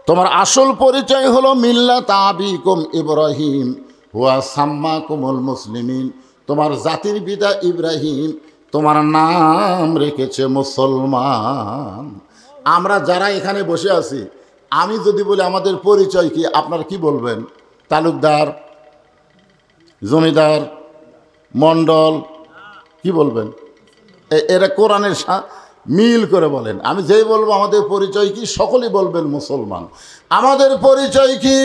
তোমার আসল পরিচয় হলো মিল্লাত আবিকুম ইব্রাহিম হুয়া সাম্মাকুমুল মুসলিমিন। তোমার জাতির পিতা ইব্রাহিম তোমার নাম রেখেছে মুসলমান। আমরা যারা এখানে বসে আছি, আমি যদি বলি আমাদের পরিচয় কি, আপনারা কি বলবেন? তালুকদার, জমিদার, মণ্ডল, কি বলবেন? এরা কোরআনের মিল করে বলেন। আমি যেই বলবো আমাদের পরিচয় কি, সকলেই বলবেন মুসলমান। আমাদের পরিচয় কি?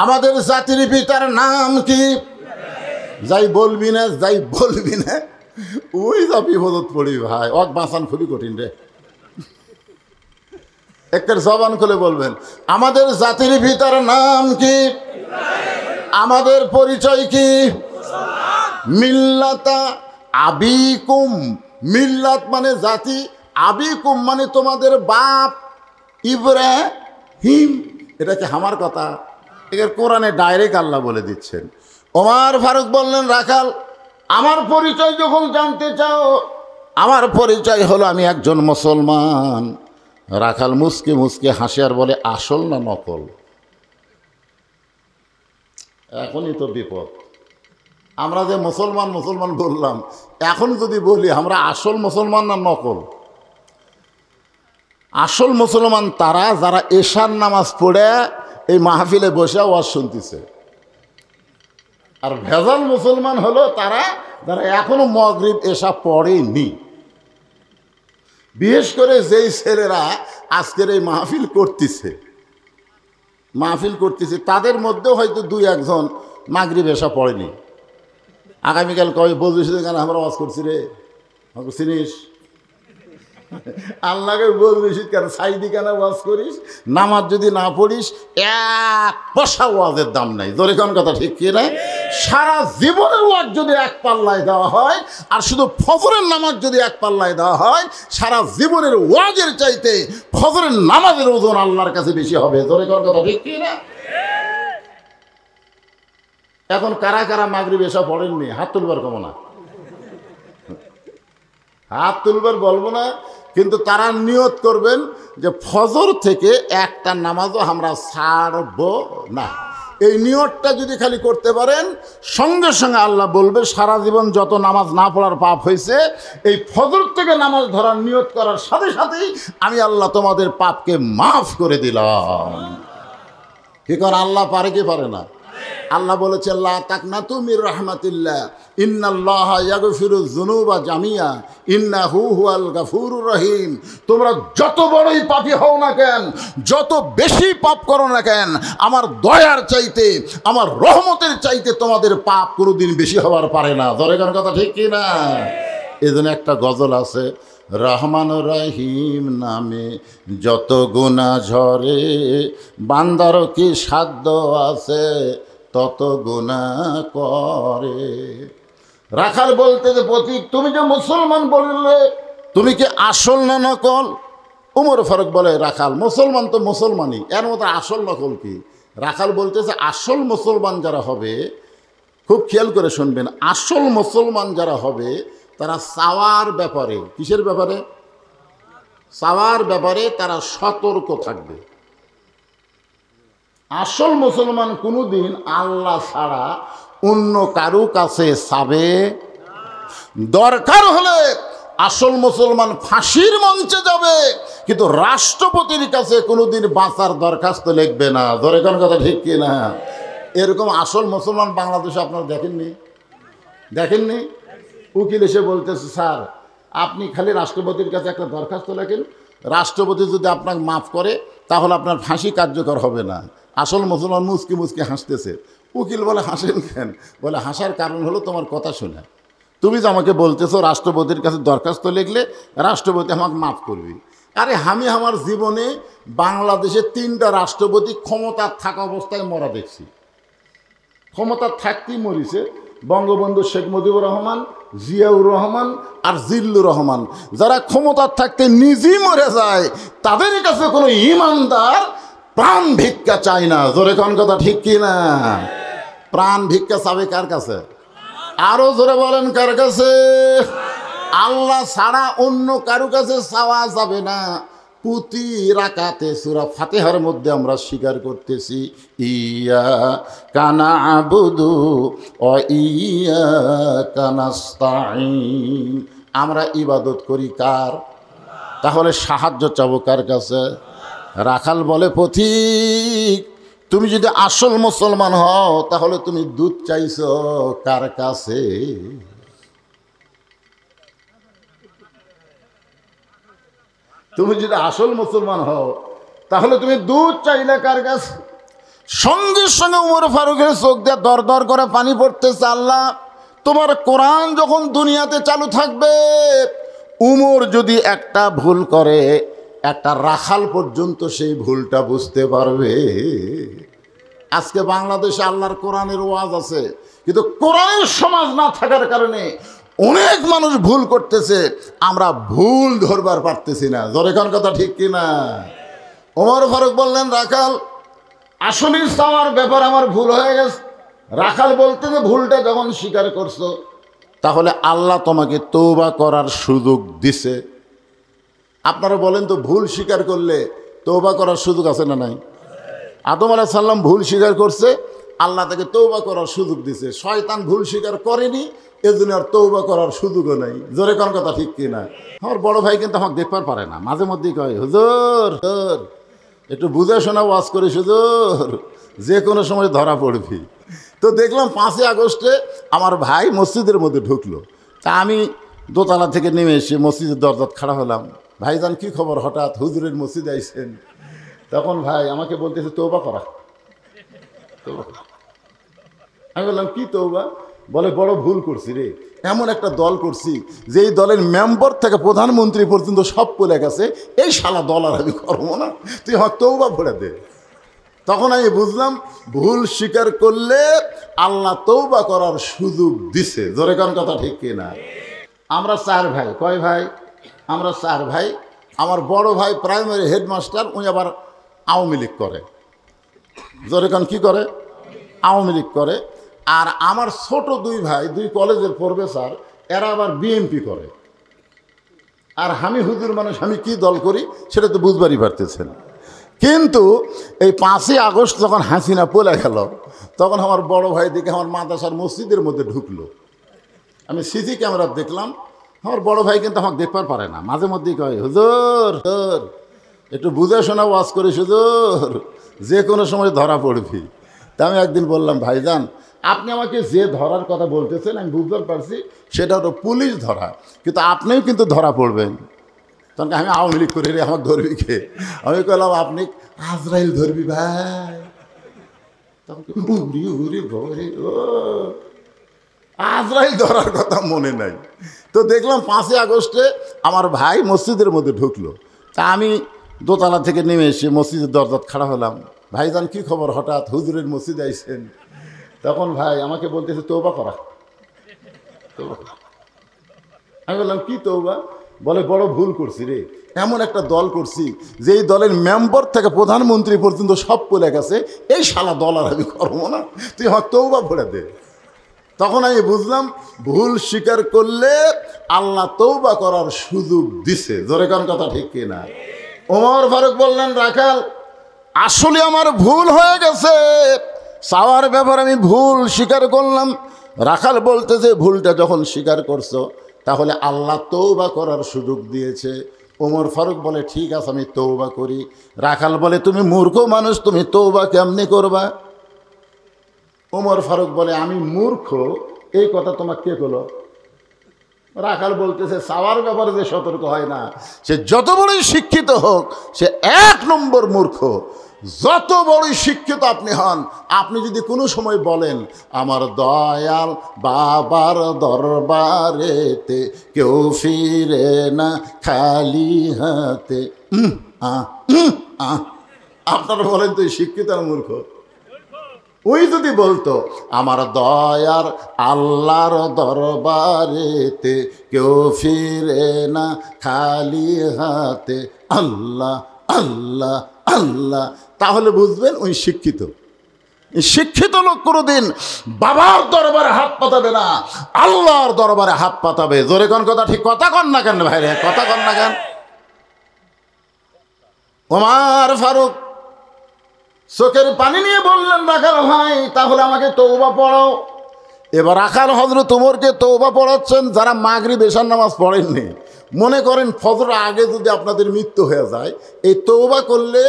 আমাদের জাতির পিতার নাম কি? যাই বলবি না, যাই বলবি না, ওই যা বিপদত পড়ি ভাই, অক বাঁচান খুবই কঠিন রে। একটা জবান খুলে বলবেন আমাদের জাতির পিতার নাম কি? আমাদের পরিচয় কি? মিল্লাতা আবিকুম। মিল্লাত মানে জাতি, আবিকুম মানে তোমাদের বাপ ইব্রাহিম। এটা কি আমার কথা? এর কোরআনে ডাইরেক্ট আল্লাহ বলে দিচ্ছেন। ওমর ফারুক বললেন, রাখাল আমার পরিচয় যখন জানতে চাও, আমার পরিচয় হলো আমি একজন মুসলমান। রাখাল মুসকে মুসকে হাসে আর বলে, আসল না নকল? এখনই তো বিপদ। আমরা যে মুসলমান মুসলমান বললাম, এখন যদি বলি আমরা আসল মুসলমান না নকল? আসল মুসলমান তারা যারা এশার নামাজ পড়ে এই মাহফিলে বসে ওয়াজ শুনতেছে। আর ভেজাল মুসলমান হলো তারা যারা এখনো মাগরিব এশা পড়েনি। বিশেষ করে যেই ছেলেরা আজকের এই মাহফিল করতেছে তাদের মধ্যেও হয়তো দুই একজন মাগরিব এশা পড়েনি। আগামীকাল কবে বলছিস কেন আমরা ওয়াজ করছি রে, চিনিস? আল্লাহকে বলবিস কেন, সাইদি কেন ওয়াজ করিস? নামাজ যদি না পড়িস এক পয়সা ওয়াজের দাম নাই। জোরে কোন কথা ঠিক কি না? সারা জীবনের ওয়াজ যদি এক পাল্লায় দেওয়া হয়, আর শুধু ফজরের নামাজ যদি এক পাল্লায় দেওয়া হয়, সারা জীবনের ওয়াজের চাইতে ফজরের নামাজের ওজন আল্লাহর কাছে বেশি হবে। জোরে কোন কথা ঠিক কি না? এখন কারা কারা মাগরিব এসা পড়েননি হাত তুলবার কমো না, হাত তুলবার বলবো না, কিন্তু তারা নিয়ত করবেন যে ফজর থেকে একটা নামাজও আমরা ছাড়ব না। এই নিয়তটা যদি খালি করতে পারেন, সঙ্গে সঙ্গে আল্লাহ বলবে সারা জীবন যত নামাজ না পড়ার পাপ হয়েছে, এই ফজর থেকে নামাজ ধরার নিয়ত করার সাথে সাথেই আমি আল্লাহ তোমাদের পাপকে মাফ করে দিলাম। কি কারণ আল্লাহ পারে কি পারে না? আল্লাহ বলেছেন লা তাকনাতু মির রাহমাতিল্লাহ ইন্নাল্লাহা ইয়াগফিরুয যুনুবা জামিয়া ইন্নাহু হুয়াল গাফুরুর রহিম। তোমরা যত বড়ই পাপী হও না কেন, যত বেশি পাপ করো না কেন, আমার দয়ার চাইতে, আমার রহমতের চাইতে তোমাদের পাপ কোনোদিন বেশি হওয়ার পারে না। দরকার কথা ঠিক কি না? এজন্য একটা গজল আছে, রহমান রহিম নামে যত গুনাহ ঝরে, বান্দার কি সাধ্য আছে তত গুনাহ করে। রাখাল বলতে যে প্রতীক, তুমি যে মুসলমান বললে, তুমি কি আসল না নকল? উমর ফারুক বলে রাখাল, মুসলমান তো মুসলমানই, এর মধ্যে আসল নকল কি? রাখাল বলতেছে আসল মুসলমান যারা হবে, খুব খেয়াল করে শুনবেন, আসল মুসলমান যারা হবে তারা চাওয়ার ব্যাপারে, কিসের ব্যাপারে? চাওয়ার ব্যাপারে তারা সতর্ক থাকবে। আসল মুসলমান কোনোদিন আল্লাহ ছাড়া অন্য কারো কাছে চাবে, দরকার হলে আসল মুসলমান ফাঁসির মঞ্চে যাবে, কিন্তু রাষ্ট্রপতির কাছে কোনোদিন বাঁচার দরখাস্ত লিখবে না। ধরে কোন কথা ঠিক কি না? এরকম আসল মুসলমান বাংলাদেশে আপনারা দেখেননি? উকিল এসে বলতেছে, স্যার আপনি খালি রাষ্ট্রপতির কাছে একটা দরখাস্ত লেখেন, রাষ্ট্রপতি যদি আপনাকে মাফ করে তাহলে আপনার ফাঁসি কার্যকর হবে না। আসল মুসলমান মুচকি মুচকি হাসতেছে। উকিল বলে, হাসেন কেন? বলে, হাসার কারণ হলো তোমার কথা শুনে। তুমি যে আমাকে বলতেছো রাষ্ট্রপতির কাছে দরখাস্ত লিখলে রাষ্ট্রপতি আমাকে মাফ করবি। আরে আমি আমার জীবনে বাংলাদেশে 3টা রাষ্ট্রপতি ক্ষমতার থাকা অবস্থায় মরা দেখছি। ক্ষমতার থাকতেই মরিছে বঙ্গবন্ধু শেখ মুজিবুর রহমান, জিয়াউর রহমান আর জিল্লুর রহমান। যারা ক্ষমতার থাকতে নিজেই মরে যায় তাদের কাছে কোনো ইমানদার প্রাণ ভিক্ষা চায় না। জোরে কোন কথা ঠিক কি না? প্রাণ ভিক্ষা চাবে কার কাছে? আরো জোরে বলেন, কার কাছে? আল্লাহ ছাড়া অন্য কারো কাছে চাওয়া যাবে না। প্রতি রাকাতে সূরা ফাতিহার মধ্যে আমরা স্বীকার করতেছি, ইয়া কানা আবুদু ও ইয়া কানাস্তাইন। আমরা ইবাদত করি কার? তাহলে সাহায্য চাবো কার কাছে? রাখাল বলে, পথিক তুমি যদি আসল মুসলমান হও তাহলে তুমি দুধ চাইছো কার কাছে? তুমি যদি আসল মুসলমান হও তাহলে তুমি দুধ চাইলে কার কাছে? সঙ্গে সঙ্গে উমর ফারুকের চোখ দিয়ে দর দর করে পানি পড়তেছে। আল্লাহ, তোমার কোরআন যখন দুনিয়াতে চালু থাকবে, উমর যদি একটা ভুল করে একটা রাখাল পর্যন্ত সেই ভুলটা বুঝতে পারবে। আজকে বাংলাদেশে আল্লাহর কোরআনের ওয়াজ আছে, কিন্তু কোরআনের সমাজ না থাকার কারণে অনেক মানুষ ভুল করতেছে, আমরা ভুল ধরবার পারতেছি না। জোরে কোন কথা ঠিক কিনা? ওমর ফারুক বললেন, রাখাল আসলে চাওয়ার ব্যাপার আমার ভুল হয়ে গেছে। রাখাল বলতে যে ভুলটা যখন স্বীকার করছো তাহলে আল্লাহ তোমাকে তওবা করার সুযোগ দিছে। আপনারা বলেন তো, ভুল স্বীকার করলে তওবা করার সুযোগ আছে না নাই? আদম আলাইহিস সালাম ভুল স্বীকার করছে, আল্লাহ তাকে তওবা করার সুযোগ দিছে। শয়তান ভুল স্বীকার করেনি, এজন্য আর তওবা করার সুযোগও নাই। জোরে কোন কথা ঠিক কিনা? আমার বড় ভাই কিন্তু আমাকে দেখবার পারে না, মাঝে মধ্যেই কয়, হুজুর একটু বুঝে শোনা ওয়াজ করিস হুজুর, যে কোনো সময় ধরা পড়বি। তো দেখলাম 5ই আগস্টে আমার ভাই মসজিদের মধ্যে ঢুকলো। তা আমি দোতলা থেকে নেমে এসে মসজিদের দরজাত খাড়া হলাম। ভাইজান কি খবর, হঠাৎ হুজুরের মসজিদে আইছেন? তখন ভাই আমাকে বলতেছে, তওবা করা। আমি বললাম, কি তওবা? বলে, বড় ভুল করছি রে, এমন একটা দল করছি যেই দলের মেম্বার থেকে প্রধানমন্ত্রী পর্যন্ত সব পলে গেছে, এই শালা দল আর আমি করবো না, তুই আমার তওবা পড়ে দে। তখন আমি বুঝলাম ভুল স্বীকার করলে আল্লাহ তওবা করার সুযোগ দিছে। জোরে কোন কথা ঠিক কিনা? আমরা 4 ভাই। কয় ভাই? আমরা 4 ভাই। আমার বড় ভাই প্রাইমারি হেডমাস্টার, উনি আবার আওয়ামী লীগ করে। জোরে কোন কি করে? আওয়ামী লীগ করে। আর আমার ছোট 2 ভাই 2 কলেজের প্রফেসর, এরা আবার বিএনপি করে। আর আমি হুজুর মানুষ, আমি কি দল করি সেটা তো বুঝবারই পারতেছেন। কিন্তু এই 5ই আগস্ট যখন হাসিনা পলে গেল, তখন আমার বড় ভাই দিকে আমার মাদ্রাসার মসজিদের মধ্যে ঢুকলো। আমি সিসি ক্যামেরা দেখলাম। আমার বড় ভাই কিন্তু আমাকে দেখবার পারে না, মাঝে মধ্যেই কয়, হুজুর একটু বুঝে শোনা ওয়াজ করিস হুজুর, যে কোনো সময় ধরা পড়বি। তা আমি একদিন বললাম, ভাইজান আপনি আমাকে যে ধরার কথা বলতেছেন আমি বুঝতে পারছি, সেটা হলো পুলিশ ধরা, কিন্তু আপনিও কিন্তু ধরা পড়বেন। তখন আমি আওয়ামী লীগ করে রে, আমাকে ধরবি কে? আমি বললাম, আপনি আজরাইল ধরবি ভাই। তখন আজরাইল ধরার কথা মনে নাই। তো দেখলাম 5ই আগস্টে আমার ভাই মসজিদের মধ্যে ঢুকলো। তা আমি দোতলা থেকে নেমে এসে মসজিদের দরজাত খাড়া হলাম। ভাইজান কি খবর, হঠাৎ হুজুরের মসজিদে আইছেন? তখন ভাই আমাকে বলতেছে, তওবা করা। আমি বললাম, কি তওবা? বলে বড় ভুল করছি রে, এমন একটা দল করছি যেই দলের মেম্বার থেকে প্রধানমন্ত্রী পর্যন্ত সব পড়ে গেছে, এই শালা দল আর আমি করবো না, তুই আমার তৌবা পড়ে দে। তখন আমি বুঝলাম ভুল স্বীকার করলে আল্লাহ তৌবা করার সুযোগ দিছে। জোরে কোন কথা ঠিক কিনা? ওমর ফারুক বললেন, রাখাল আসলে আমার ভুল হয়ে গেছে, চাওয়ার ব্যাপারে আমি ভুল স্বীকার করলাম। রাখাল বলতেছে, ভুলটা যখন স্বীকার করছো তাহলে আল্লাহ তৌবা করার সুযোগ দিয়েছে। ওমর ফারুক বলে, ঠিক আছে আমি তৌবা করি। রাখাল বলে, তুমি মূর্খ মানুষ, তুমি তৌবা কেমনি করবা? ওমর ফারুক বলে, আমি মূর্খ এই কথা তোমাকে কে বলো? রাখাল বলতেছে, চাওয়ার ব্যাপারে যে সতর্ক হয় না সে যত বড়ই শিক্ষিত হোক সে এক নম্বর মূর্খ। যত বড়ই শিক্ষিত আপনি হন, আপনি যদি কোনো সময় বলেন আমার দয়াল বাবার দরবারেতে কেউ ফিরে না খালি হাতে, আপনারা বলেন তো শিক্ষিত আর মূর্খ? ওই যদি বলতো আমার দয়ার আল্লাহর দরবারেতে কেউ ফিরে না খালি হাতে, আল্লাহ আল্লাহ আল্লাহ, তাহলে বুঝবেন ওই শিক্ষিত। শিক্ষিত লোক কোনোদিন বাবার দরবারে হাত পাতাবে না, আল্লাহর দরবারে হাত পাতাবে। জোরে কোন কথা ঠিক? কথা কন না কেন ভাই রে? কথা কন না কেন? ওমর ফারুক চোখের পানি নিয়ে বললেন, রাখাল ভাই তাহলে আমাকে তওবা পড়াও। এবার রাখাল হযরত ওমরকে তওবা পড়াচ্ছেন যারা মাগরিব এশার নামাজ পড়েননি। মনে করেন ফজর আগে যদি আপনাদের মৃত্যু হয়ে যায়, এই তওবা করলে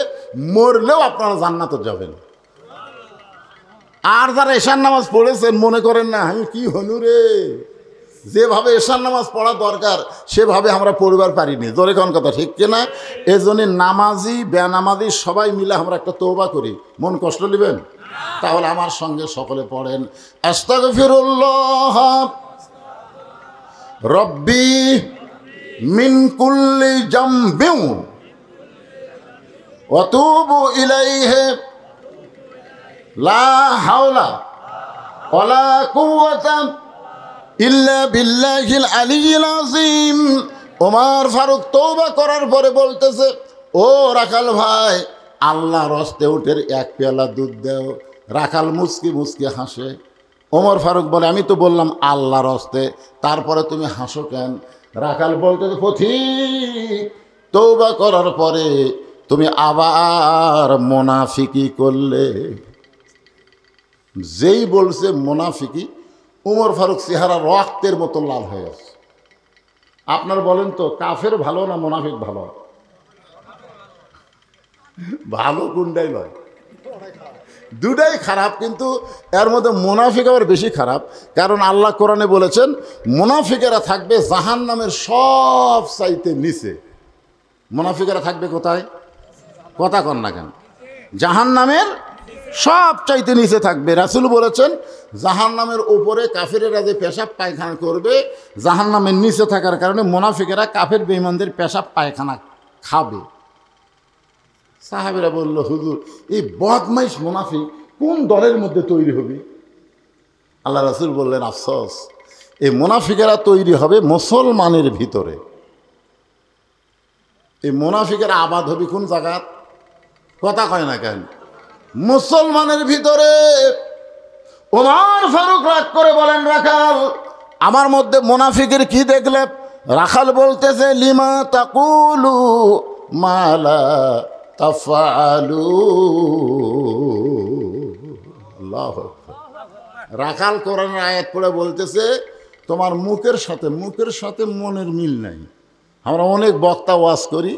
মরলেও আপনারা জান্নাতে যাবেন। আর যারা এশার নামাজ পড়েছেন মনে করেন না আমি কি হনু রে, যেভাবে এশার নামাজ পড়া দরকার সেভাবে আমরা পড়বার পারিনি। জোরে কোন কথা ঠিক কিনা? এজন্য নামাজি বেনামাজি সবাই মিলে আমরা একটা তওবা করি। মন কষ্ট নেবেন? তাহলে আমার সঙ্গে সকলে পড়েন, আস্তাগফিরুল্লাহ রব্বি মিন কুল্লি জামবিন ওয়া তুবু ইলাইহি লা হাওলা ওয়ালা কুওয়াতা ইল্লা বিল্লাহিল আলিয়্যিল আযীম। ওমর ফারুক তওবা করার পরে বলতেছে, ও রাখাল ভাই আল্লাহর হস্তে উঠের এক পেয়ালা দুধ দাও। রাখাল মুচকি মুচকি হাসে। ওমর ফারুক বলে, আমি তো বললাম আল্লাহর হস্তে, তারপরে তুমি হাসো কেন? রাখাল বলতেছে, পথিক তওবা করার পরে তুমি আবার মুনাফিকি করলে। যেই বলছে মুনাফিকি, ওমর ফারুক চেহারা রক্তের মতো লাল হয়ে গেছে। আপনার বলেন তো কাফের ভালো না মুনাফিক ভালো? ভালো কোনটাই নয়, দুটাই খারাপ, কিন্তু এর মধ্যে মুনাফিক আবার বেশি খারাপ। কারণ আল্লাহ কোরআনে বলেছেন মুনাফিকেরা থাকবে জাহান্নামের সব চাইতে নিচে। মুনাফিকেরা থাকবে কোথায়? কথা কন না কেন? জাহান্নামের সব চাইতে নিচে থাকবে। রাসূল বলেছেন জাহান্নামের উপরে কাফেরেরা যে পেশাব পায়খানা করবে, জাহান্নামের নিচে থাকার কারণে মুনাফিকেরা কাফের বেঈমানদের পেশাব পায়খানা খাবে। সাহাবীরা বলল, হুজুর এই বদমাইশ মুনাফিক কোন দলের মধ্যে তৈরি হবে? আল্লাহ রাসূল বললেন, আফসোস, এই মুনাফিকেরা তৈরি হবে মুসলমানের ভিতরে। এই মুনাফিকেরা আবাদ হবে কোন জায়গা? কথা কয় না কেন? মুসলমানের ভিতরে। ওমর ফারুক রাগ করে বলেন, রাখাল আমার মধ্যে মুনাফিকের কি দেখলে? রাখাল বলতেছে, লিমা তাকুলু মালা তাফআলু। আল্লাহু আকবার। রাখাল কোরআনের আয়াত পড়ে বলতেছে, তোমার মুখের সাথে মনের মিল নাই। আমরা অনেক বক্তা ওয়াজ করি,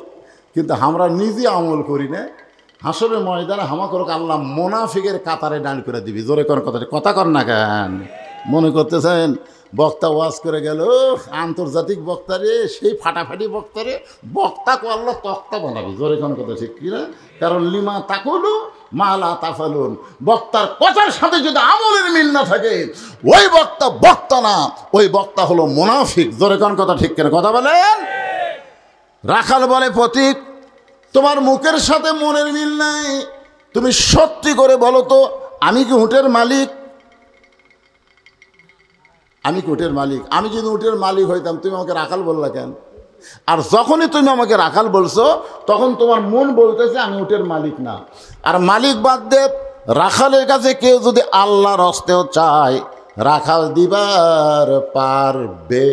কিন্তু আমরা নিজে আমল করি না। হাসরের ময়দানে হামা করুক আল্লাহ মুনাফিকের কাতারে দাঁড় করে দিবি। জোরে কোন কথা কর না কেন? মনে করতেছেন বক্তা ওয়াজ করে গেল, আন্তর্জাতিক বক্তারে, সেই ফাটাফাটি বক্তারে, বক্তাকে আল্লাহ তক্তা বানাবি। জোরে কোন কথা ঠিক কিনা? কারণ লিমা তাকুলু মালা তাফালুন, বক্তার কথার সাথে যদি আমলের মিল না থাকে ওই বক্তা না, ওই বক্তা হলো মুনাফিক। জোরে কোন কথা ঠিক কিনা? কথা বলেন। রাখাল বলে, পথিক তোমার মুখের সাথে মনের মিল নাই, তুমি সত্যি করে বলো তো আমি কি উটের মালিক? আমি কি উটের মালিক? আমি যদি উটের মালিক হইতাম তুমি আমাকে রাখাল বললা কেন? আর যখনই তুমি আমাকে রাখাল বলছো তখন তোমার মন বলতেছে আমি উটের মালিক না। আর মালিক বাদ দে, রাখালের কাছে কেউ যদি আল্লাহর হস্তেও চায় রাখাল দিবার পারবে।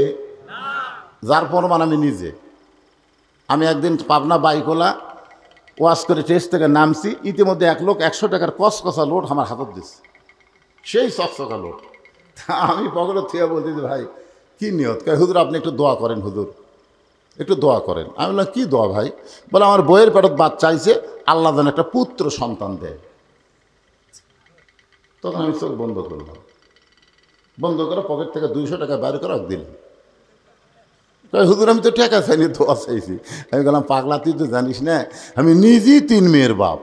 যার প্রমাণ আমি নিজে। আমি একদিন পাবনা বাইকোলা ওয়াশ করে স্টেজ থেকে নামছি, ইতিমধ্যে এক লোক 100 টাকার কসকসা লোট আমার হাতত দিচ্ছে, সেই চকচকা লোট। আমি পকেটে থেকে বলতেছি ভাই কী নিয়ত? হুজুর আপনি একটু দোয়া করেন, হুজুর একটু দোয়া করেন। আমি বললাম কী দোয়া ভাই? বলে আমার বইয়ের পেটত বাচ্চা চাইছে, আল্লাহ যেন একটা পুত্র সন্তান দেয়। তখন আমি চোখ বন্ধ করলাম, বন্ধ করে পকেট থেকে 200 টাকা বাইরে করে দিলাম। হুজুর আমি তো টাকা চাইনি, দোয়া চাইছি। আমি বললাম পাগলা তুই তো জানিস না আমি নিজেই 3 মেয়ের বাপ,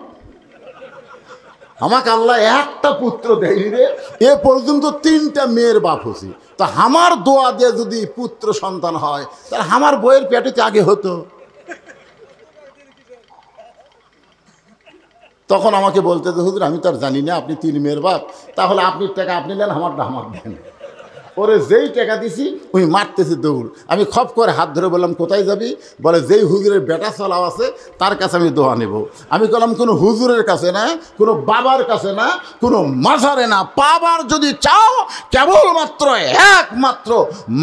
আমাকে আল্লাহ একটা পুত্র দেয়নি রে, এ পর্যন্ত 3টা মেয়ের বাপ হচ্ছি। তা আমার দোয়া দিয়ে যদি পুত্র সন্তান হয় তাহলে আমার বইয়ের পেটেতে আগে হতো। তখন আমাকে বলতে যে হুজুর আমি তো আর জানি না আপনি 3 মেয়ের বাপ, তাহলে আপনি টাকা আপনি নেন, আমারটা আমার দেন। ওরে যেই টাকা দিছি ওই মারতেছে দৌড়। আমি খপ করে হাত ধরে বললাম কোথায় যাবি? বলে যেই হুজুরের বেটা চলাও আছে তার কাছে আমি দোয়া নেব। আমি বললাম কোনো হুজুরের কাছে না, কোনো বাবার কাছে না, কোনো মাজারে না, পাবার যদি চাও কেবলমাত্র একমাত্র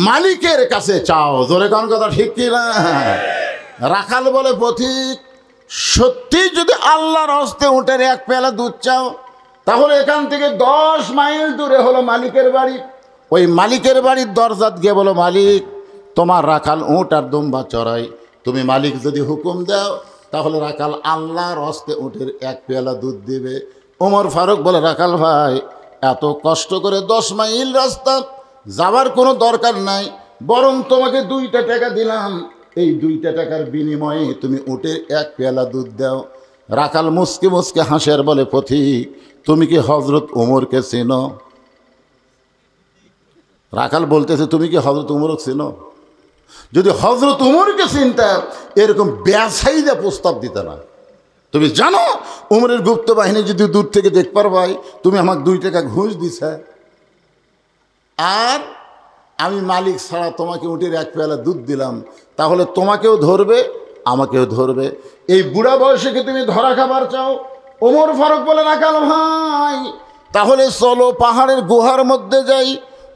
মালিকের কাছে চাও। জোরে কোন কথা ঠিক কি না? রাখাল বলে পথিক সত্যি যদি আল্লাহর হস্তে উটের 1 পেয়ালা দুধ চাও তাহলে এখান থেকে 10 মাইল দূরে হলো মালিকের বাড়ি। ওই মালিকের বাড়ির দরজাত গিয়ে বলো মালিক তোমার রাখাল উট আর দুম্বা চড়াই, তুমি মালিক যদি হুকুম দাও তাহলে রাখাল আল্লাহর হস্তে উটের 1 পেয়ালা দুধ দিবে। ওমর ফারুক বলে রাখাল ভাই এত কষ্ট করে 10 মাইল রাস্তা যাবার কোনো দরকার নাই, বরং তোমাকে 2টা টাকা দিলাম, এই 2টা টাকার বিনিময়ে তুমি উটের 1 পেয়ালা দুধ দাও। রাখাল মুসকে মুসকে হাসের বলে পথিক তুমি কি হজরত ওমরকে চেনো? রাখাল বলতেছে তুমি কি হজরত উমরকে চেনো? যদি হজরত উমরকে চিনতা এরকম ব্যবসায়ীরা প্রস্তাব দিতে না। তুমি জানো উমরের গুপ্ত বাহিনী যদি দূর থেকে দেখ পারবাই তুমি আমাকে 2 টাকা ঘুষ দিছে, আর আমি মালিক ছাড়া তোমাকে উটের 1 পেয়ালা দুধ দিলাম, তাহলে তোমাকেও ধরবে আমাকেও ধরবে। এই বুড়া বয়সে কি তুমি ধরা খাবার চাও? ওমর ফারুক বলে রাখাল ভাই তাহলে চলো পাহাড়ের গুহার মধ্যে যাই,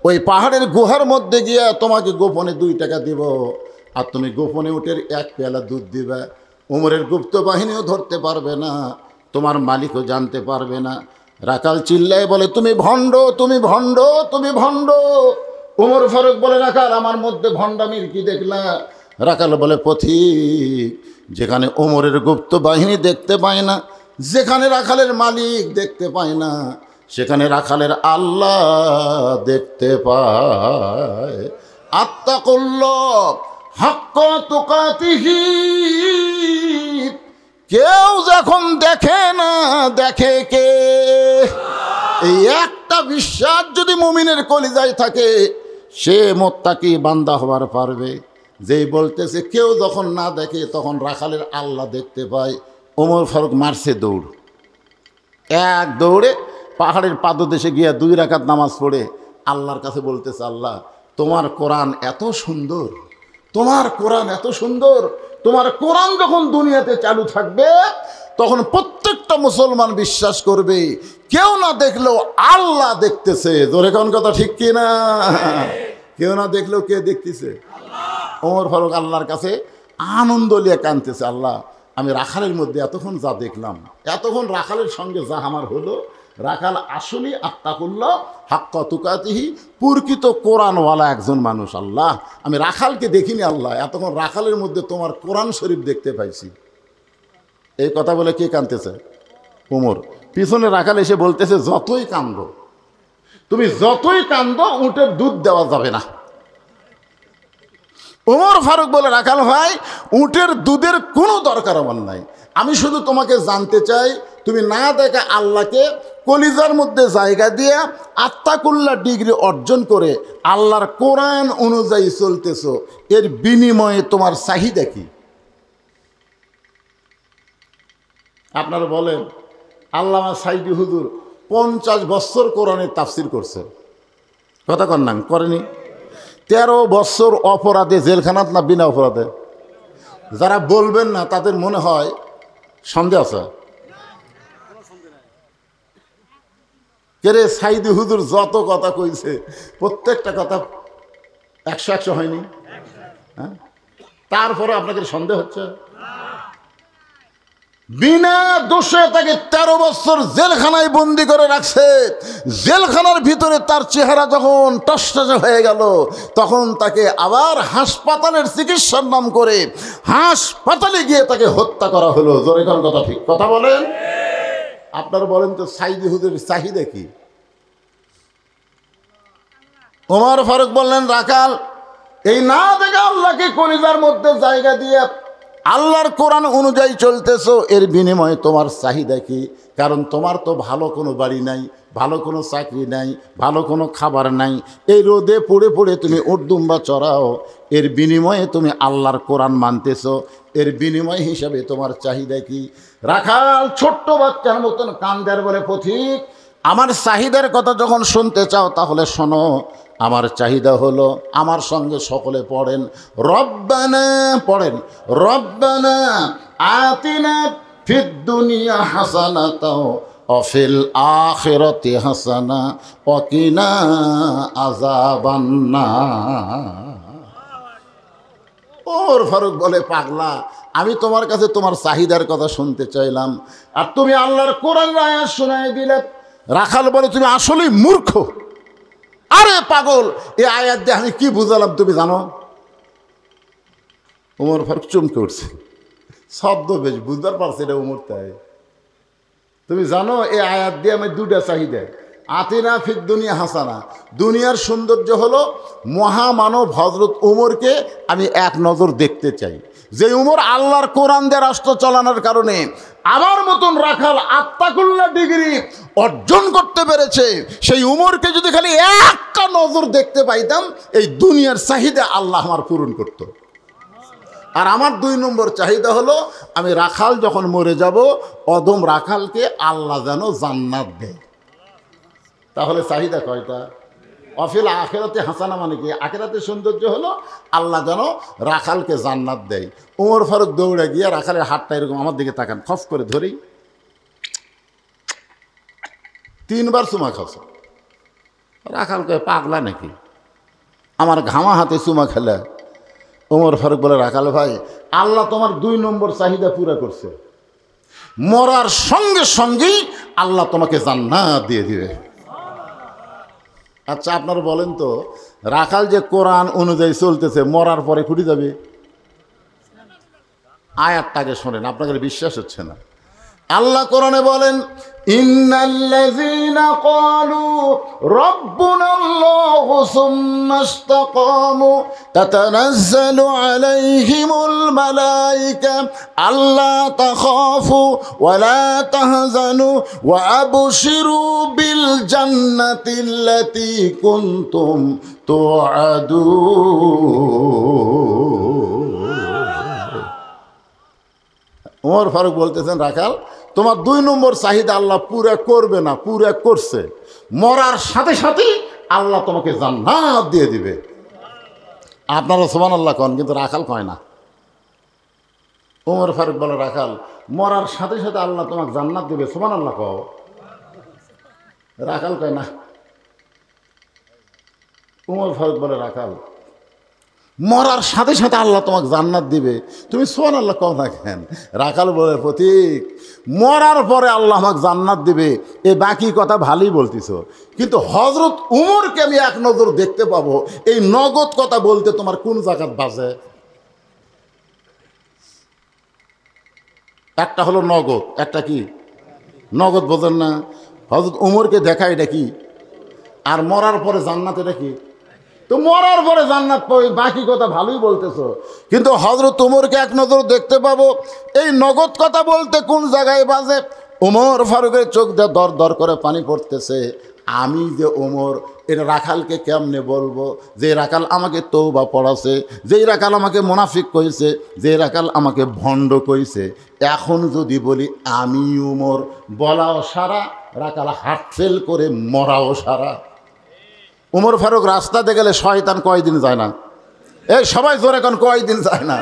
ওই পাহাড়ের গুহার মধ্যে গিয়ে তোমাকে গোপনে 2 টাকা দিব, আর তুমি গোপনে উটের 1 পেয়ালা দুধ দিবে। ওমরের গুপ্ত বাহিনীও ধরতে পারবে না, তোমার মালিকও জানতে পারবে না। রাখাল চিল্লায় বলে তুমি ভণ্ড, তুমি ভণ্ড, তুমি ভণ্ড। ওমর ফারুক বলে রাখাল আমার মধ্যে ভণ্ডামির কি দেখলা? রাখাল বলে পথিক যেখানে ওমরের গুপ্ত বাহিনী দেখতে পায় না, যেখানে রাখালের মালিক দেখতে পায় না, সেখানে রাখালের আল্লাহ দেখতে পায়। আত্তাকুল্লাহ হাক্কা তুকাতিহি, কেউ যখন দেখে না দেখে কে? এই একটা বিশ্বাস যদি মুমিনের কলিজায় থাকে সে মুত্তাকি বান্দা হবার পারবে। যেই বলতেছে কেউ যখন না দেখে তখন রাখালের আল্লাহ দেখতে পায়। ওমর ফারুক মারছে দৌড়, এক দৌড়ে পাহাড়ের পাদদেশে গিয়ে 2 রাকাত নামাজ পড়ে আল্লাহর কাছে বলতেছে আল্লাহ তোমার কোরআন এত সুন্দর, তোমার কোরআন এত সুন্দর, তোমার কোরআন যখন দুনিয়াতে চালু থাকবে তখন প্রত্যেকটা মুসলমান বিশ্বাস করবে কেউ না দেখলেও আল্লাহ দেখতেছে। জোরে কোন কথা ঠিক কি না? কেউ না দেখলেও কে দেখতেছে? ওমর ফারুক আল্লাহর কাছে আনন্দ নিয়ে কাঁদতেছে, আল্লাহ আমি রাখালের মধ্যে এতক্ষণ যা দেখলাম, এতক্ষণ রাখালের সঙ্গে যা আমার হলো, রাখাল আসলে আত্তাকুল্লাহ হাক্কা তুকাতিহি প্রকৃত কোরআনওয়ালা একজন মানুষ। আল্লাহ আমি রাখালকে দেখিনি, আল্লাহ এতক্ষণ রাখালের মধ্যে তোমার কোরআন শরীফ দেখতে পাইছি। এই কথা বলে কে কাঁদতেছে? ওমর। পিছনে রাখাল এসে বলতেছে যতই কান্দো, তুমি যতই কান্দো উটের দুধ দেওয়া যাবে না। ওমর ফারুক বলে রাখাল ভাই উটের দুধের কোনো দরকার আমার নাই, আমি শুধু তোমাকে জানতে চাই তুমি না দেখা আল্লাহকে কলিজার মধ্যে জায়গা দিয়ে আত্তাকুল্লাহ ডিগ্রি অর্জন করে আল্লাহর কোরআন অনুযায়ী চলতেছো, এর বিনিময়ে তোমার চাহিদা কি? আপনারা বলেন আল্লামা সাইদি হুজুর 50 বছর কোরআনের তাফসির করছে, কথা কন না করেনি? 13 বছর অপরাধে জেলখানাত না বিনা অপরাধে? যারা বলবেন না তাদের মনে হয় সন্দেহ আছে। কেরে সাইদি হুজুর যত কথা কইছে প্রত্যেকটা কথা 100 হয়নি, হ্যাঁ? তারপরে আপনাকে সন্দেহ হচ্ছে? বিনা দোষে তাকে 13 বছর জেলখানায় বন্দি করে রাখছে। জেলখানার ভিতরে তার চেহারা যখন টসটসে হয়ে গেল, তখন তাকে আবার হাসপাতালের চিকিৎসার নাম করে হাসপাতালে গিয়ে তাকে হত্যা করা হলো। জোরে কোন কথা ঠিক কথা বলেন? আপনারা বলেন তো সাইদি হুজুরের চাহিদা কি? ওমর ফারুক বললেন, রাখাল এই না দেখে আল্লাহকে কলিজার মধ্যে জায়গা দিয়ে আল্লাহর কোরআন অনুযায়ী চলতেছো, এর বিনিময়ে তোমার চাহিদা কি? কারণ তোমার তো ভালো কোনো বাড়ি নাই, ভালো কোনো চাকরি নাই, ভালো কোনো খাবার নাই, এই রোদে পড়ে পড়ে তুমি উটদুম্বা চড়াও, এর বিনিময়ে তুমি আল্লাহর কোরআন মানতেছো, এর বিনিময় হিসাবে তোমার চাহিদা কি? রাখাল ছোট্ট বাচ্চার মতন কান্দার বলে, পথিক আমার চাহিদার কথা যখন শুনতে চাও তাহলে শোনো। আমার চাহিদা হলো, আমার সঙ্গে সকলে পড়েন, রব্বানা পড়েন, রব্বানা আতিনা ফিদ দুনিয়া হাসানাতাও ওয়া ফিল আখিরাতি হাসানা ওয়া কিনা আযাবান্নার। ওমর ফারুক বলে, পাগলা, আমি তোমার কাছে তোমার চাহিদার কথা শুনতে চাইলাম, আর তুমি আল্লাহর কোরআনের আয়াত শোনায় দিলে। রাখাল বলে, তুমি আসলেই মূর্খ। আরে পাগল, এই আয়াত দিয়ে আমি কি বুঝালাম তুমি জানো? ওমর ফারুক চমকে উঠছে, শব্দ বেশ বুঝতে পারছে এটা ওমর। তাই তুমি জানো এই আয়াত দিয়ে আমি দুটা চাহিদা, আতিনা ফিদ দুনিয়া হাসানা, দুনিয়ার সৌন্দর্য হলো মহামানব হজরত উমরকে আমি এক নজর দেখতে চাই। যে উমর আল্লাহর কোরআন দিয়ে রাষ্ট্র চালানোর কারণে আমার মতন রাখাল আত্মাকুল্লা ডিগ্রি অর্জন করতে পেরেছে, সেই উমরকে যদি খালি একটা নজর দেখতে পাইতাম, এই দুনিয়ার চাহিদা আল্লাহ আমার পূরণ করত। আর আমার 2 নম্বর চাহিদা হলো, আমি রাখাল যখন মরে যাব, অদম রাখালকে আল্লাহ যেন জান্নাত দেয়। তাহলে চাহিদা কয়টা? অফিল আখেরাতে হাসানা মানে কি? আখেরাতের সৌন্দর্য হলো আল্লাহ যেন রাখালকে জান্নাত দেয়। ওমর ফারুক দৌড়ে গিয়ে রাখালের হাতটা এরকম আমার দিকে তাকান, খস করে ধরেই 3 বার চুমা খাস। রাখালকে পাগলা নাকি, আমার ঘামা হাতে চুমা খেলে? ওমর ফারুক বলে, রাখাল ভাই, আল্লাহ তোমার 2 নম্বর চাহিদা পুরা করছে, মরার সঙ্গে সঙ্গেই আল্লাহ তোমাকে জান্নাত দিয়ে দিবে। আচ্ছা আপনারা বলেন তো, রাখাল যে কোরআন অনুযায়ী চলতেছে, মরার পরে খুঁটি যাবে? আয়াতটাকে শোনেন, আপনাদের বিশ্বাস হচ্ছে না। আল্লাহ কোরআনে বলেন, ইন্নাল্লাযীনা ক্বালু রাব্বুনাল্লাহু সুম্মা ইসতাকামু তাতানাজ্জালু আলাইহিমুল মালায়েকা আল্লা তাখাফু ওয়া লা তাহজানু ওয়া আবশিরু বিল জান্নাতিল্লাতী কুনতুম তুআদুন। ওমর ফারুক বলতেছেন, রাখাল তোমার 2 নম্বর চাহিদা আল্লাহ পুরা করবে না, পুরা করছে, মরার সাথে সাথেই আল্লাহ তোমাকে জান্নাত দিয়ে দিবে। আপনারা সুবহানাল্লাহ কন, কিন্তু রাখাল কয় না। ওমর ফারুক বলে, রাখাল মরার সাথে সাথে আল্লাহ তোমাকে জান্নাত দিবে, সুবহানাল্লাহ কও। রাখাল কয় না। ওমর ফারুক বলে, রাখাল মরার সাথে সাথে আল্লাহ তোমাকে জান্নাত দিবে, তুমি সুবহানাল্লাহ কও না কেন? রাখাল বলে, প্রতীক মরার পরে আল্লাহ আমাকে জান্নাত দিবে, এই বাকি কথা ভালোই বলতেছ, কিন্তু হজরত উমরকে আমি এক নজর দেখতে পাবো, এই নগদ কথা বলতে তোমার কোন জাকাত বাজে? একটা হলো নগদ, একটা কি নগদ বোঝেন না? হজরত উমরকে দেখা এটা কি? আর মরার পরে জান্নাত এটা কি? তো মরার পরে জান্নাত পাবে, বাকি কথা ভালোই বলতেছো, কিন্তু হযরত ওমরকে এক নজর দেখতে পাবো, এই নগদ কথা বলতে কোন জায়গায় বাজে? ওমর ফারুকের চোখ দিয়ে দর দর করে পানি পড়তেছে। আমি যে ওমর, এটা রাখালকে কেমনে বলবো? যে রাখাল আমাকে তওবা পড়াছে, যেই রাখাল আমাকে মুনাফিক কইছে, যে রাখাল আমাকে ভণ্ড কইছে, এখন যদি বলি আমি ওমর, বলাও সারা, রাখাল হার্ট ফেল করে মরাও সারা। ওমর ফারুক রাস্তাতে গেলে শয়তান কয়দিন যায় না? এই সবাই জোরে কোন কয়দিন যায় না?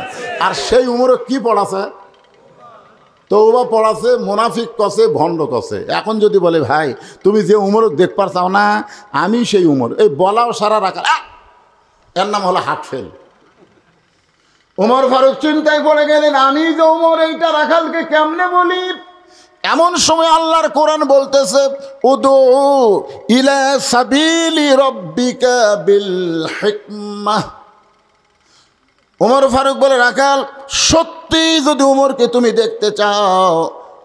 আর সেই উমরে কি পড়াছে? তওবা পড়াছে, মুনাফিক কসে, ভণ্ড কসে। এখন যদি বলে ভাই তুমি যে উমর দেখবার চাও না, আমি সেই উমর, এই বলাও সারা রাখা, এর নাম হলো হার্ট ফেল। উমর ফারুক চিন্তায় পড়ে গেলেন, আমি যে উমর এইটা রাখালকে কেমনে বলি? এমন সময় আল্লাহর কোরআন বলতেছে, উদু ইলা সাবিলি রব্বিকা বিল হিকমাহ। উমর ফারুক বলে, রাখাল সত্যি যদি উমরকে তুমি দেখতে চাও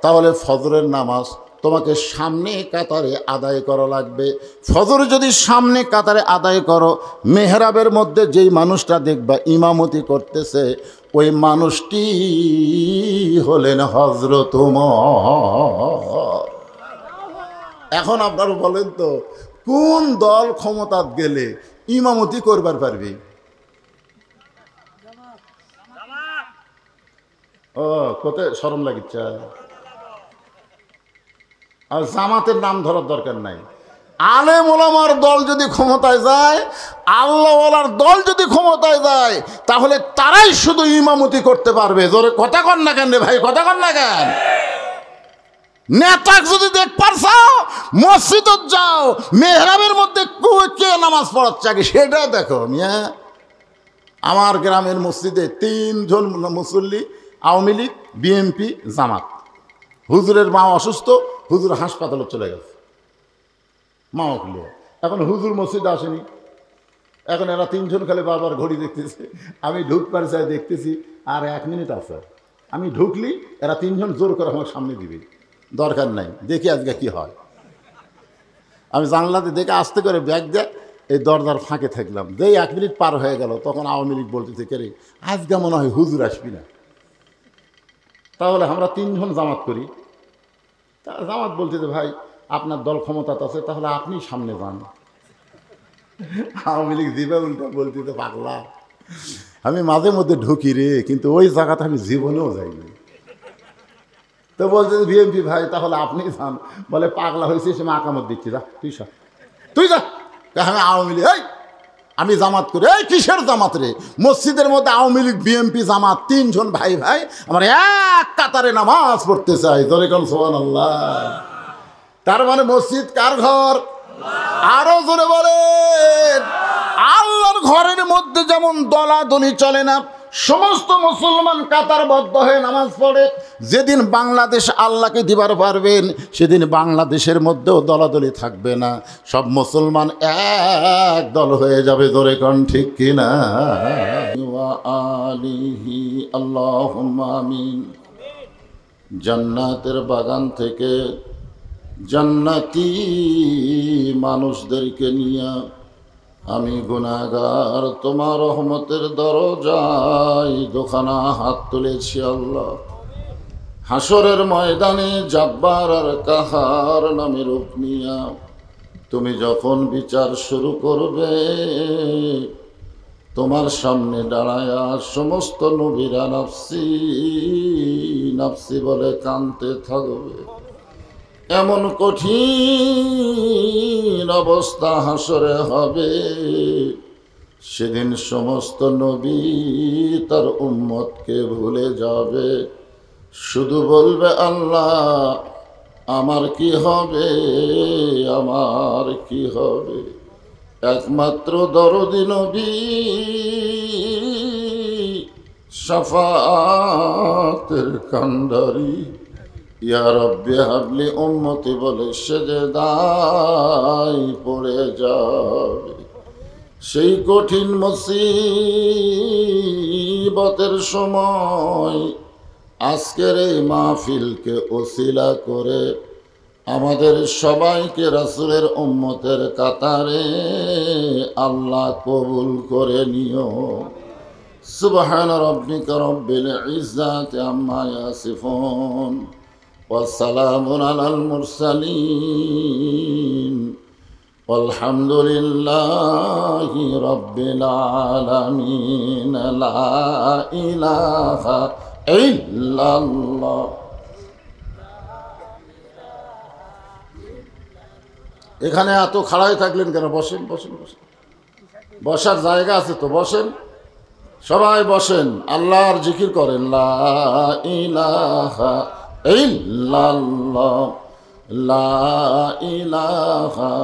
তাহলে ফজরের নামাজ তোমাকে সামনে কাতারে আদায় করা লাগবে। ফজর যদি সামনে কাতারে আদায় করো, মেহরাবের মধ্যে যেই মানুষটা দেখবা ইমামতি করতেছে, ওই মানুষটি হলেন হযরত উমর। এখন আপনারা বলেন তো, কোন দল ক্ষমতাত গেলে ইমামতি করবার পারবে? ও কোথায় শরম লাগিচ্ছে? আর জামাতের নাম ধরার দরকার নাই। আলেম ওলামার দল যদি ক্ষমতায় যায়, আল্লাহওয়ালার দল যদি ক্ষমতায় যায়, তাহলে তারাই শুধু ইমামতি করতে পারবে। জোরে কথা কন না কেন রে ভাই, কথা কন না কেন? নেতা যদি দেখবার চাও, মসজিদত যাও, মেহরাবের মধ্যে কে নামাজ পড়াচ্ছে আগে সেটা দেখো মিয়া। আমার গ্রামের মসজিদে 3 জন মুসল্লি, আওয়ামী লীগ, বিএনপি, জামাত। হুজুরের মা অসুস্থ, হুজুর হাসপাতালে চলে গেছে, মা উঠল। এখন হুজুর মসজিদে আসেনি। এখন এরা 3 জন খালি বারবার ঘড়ি দেখতেছে। আমি ঢুকবার চাই, দেখতেছি আর 1 মিনিট আছে। আমি ঢুকলি এরা 3 জন জোর করে আমার সামনে দিবে। দরকার নাই, দেখি আজকে কি হয়। আমি জানলাতে দেখে আস্তে করে ব্যাগ দেয়, এই দরজার ফাঁকে থাকলাম। যেই 1 মিনিট পার হয়ে গেল, তখন আওয়ামী লীগ বলতেছে, কে রে আজকে মনে হয় হুজুর আসবি না। তাহলে আমরা 3 জন জামাত করি। তা জামাত বলতেছে, ভাই আপনার দল ক্ষমতাতে আছে, তাহলে আপনি সামনে যান। আওয়ামী লীগ দিবে উল্টা বলতেছে, পাগলা আমি মাঝে মধ্যে ঢুকি রে, কিন্তু ওই জায়গাতে আমি জীবনেও যাইনি। তো বলছে বিএনপি, ভাই তাহলে আপনি যান। বলে পাগলা হয়েছে, সে আকামত দিচ্ছি, যা তুই যা। আমি আওয়ামী লীগ, এই আমি জামাত করি। এই কিসের জামাত রে? মসজিদের মধ্যে আওয়ামী লীগ, বিএনপি, জামাত 3 জন ভাই ভাই আমার এক কাতারে নামাজ পড়তে চাই। জোরে কোন সুবহানাল্লাহ। তার মানে মসজিদ কার ঘর? আরো জোরে বলেন। আল্লাহর ঘরের মধ্যে যেমন দলাদলি চলে না, সমস্ত মুসলমান কাতারবদ্ধ হয়ে নামাজ পড়ে। যেদিন বাংলাদেশ আল্লাহকে দিবার পারবেন, সেদিন বাংলাদেশের মধ্যেও দলাদলি থাকবে না, সব মুসলমান এক দল হয়ে যাবে। ধরে কোন ঠিক কিনা? ওয়া আলিহি আল্লাহুম্মা আমিন। জান্নাতের বাগান থেকে জান্নাতি মানুষদেরকে নিয়ে আমি গুনাহগার তোমার রহমতের দরজায় দোখানা হাত তুলেছি। আল্লাহ, হাসরের ময়দানে জাব্বার আর কাহার নামে রূপ নিয়া তুমি যখন বিচার শুরু করবে, তোমার সামনে দাঁড়ায়া সমস্ত নবীরা নাফসি নাফসি বলে কাঁদতে থাকবে। এমন কঠিন অবস্থা হাসরে হবে, সেদিন সমস্ত নবী তার উম্মতকে ভুলে যাবে, শুধু বলবে আল্লাহ আমার কি হবে, আমার কি হবে। একমাত্র দরদি নবী শাফাতের কান্ডারি ইয়া রব্বি হাবলি উম্মতি বলে সেজদায় পড়ে যাবে। সেই কঠিন মুসিবতের সময় আজকের এই মাহফিলকে ওসিলা করে আমাদের সবাইকে রাসূলের উম্মতের কাতারে আল্লাহ কবুল করে নিও। সুবহান রাব্বিকা রব্বিল ইজ্জাতি আম্মা ইয়াসিফুন ওয়া সালামুন আলাল মুরসালিন আলহামদুলিল্লাহি রাব্বিল আলামিন। লা ইলাহা ইল্লাল্লাহ। এখানে এত খাড়াই থাকলেন কেন? বসেন বসেন বসেন, বসার জায়গা আছে তো বসেন। সবাই বসেন, আল্লাহর জিকির করেন। লা ইলাহা ইল্লাল্লাহ, লা ইলাহা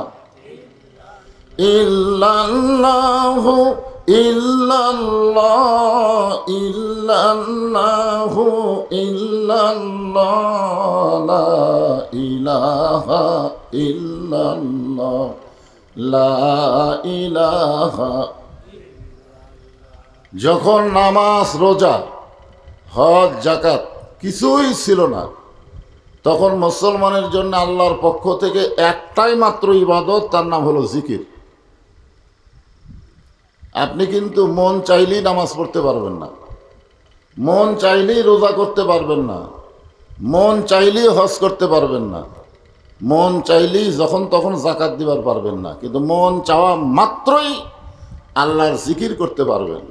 ইল্লাল্লাহু ইল্লাল্লাহ, ইল্লাল্লাহু ইল্লাল্লাহ, লা ইলাহা ইল্লাল্লাহ, লা ইলাহা। যখন নামাজ, রোজা, হজ, যাকাত কিছুই ছিল না, তখন মুসলমানের জন্য আল্লাহর পক্ষ থেকে একটাই মাত্র ইবাদত, তার নাম হলো জিকির। আপনি কিন্তু মন চাইলেই নামাজ পড়তে পারবেন না, মন চাইলেই রোজা করতে পারবেন না, মন চাইলেই হজ করতে পারবেন না, মন চাইলেই যখন তখন যাকাত দিবার পারবেন না, কিন্তু মন চাওয়া মাত্রই আল্লাহর জিকির করতে পারবেন।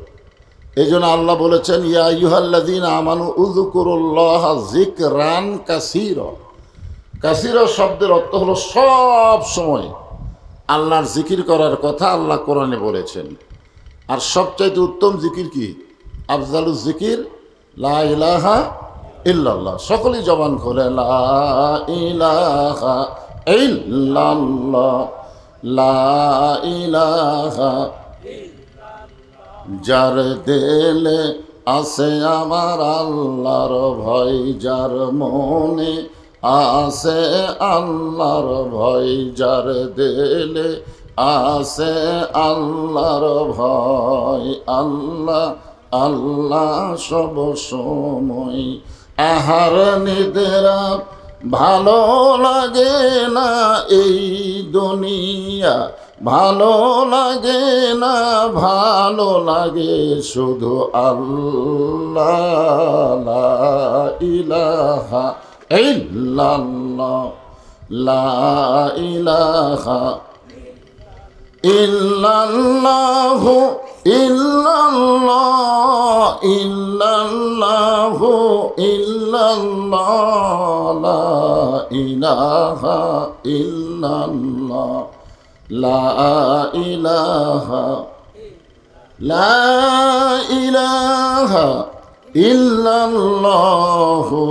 এই জন্য আল্লাহ বলেছেন, ইয়া আইয়ুহাল্লাযীনা আমানু উযকুরুল্লাহ যিকরান কাসীরা। কাসীরা শব্দের অর্থ হলো সব সময় আল্লাহর জিকির করার কথা আল্লাহ কোরআনে বলেছেন। আর সবচাইতে উত্তম জিকির কি? আফজালুজ জিকির লা ইলাহা ইল্লাল্লাহ। সকলেই জবান খোলে, লা ইলাহা ইল্লাল্লাহ, লা ইলাহা। যার দিলে আছে আমার আল্লাহর ভয়, যার মনে আছে আল্লাহর ভয়, যার দিলে আছে আল্লাহর ভয়, আল্লাহ আল্লাহ সব সময়। আহার নিদ্রা ভালো লাগে না এই দুনিয়া, ভালো লাগে না, ভালো লাগে শুধু আল্লাহ। লা ইলাহা ইল্লাল্লাহ, লা ইলাহা ইল্লাল্লাহু ইল্লাল্লাহ, ইল্লাল্লাহু ইল্লাল্লাহ, লা ইলাহা ইল্লাল্লাহ, লা ইলাহা, লা ইলাহা ইল্লাল্লাহু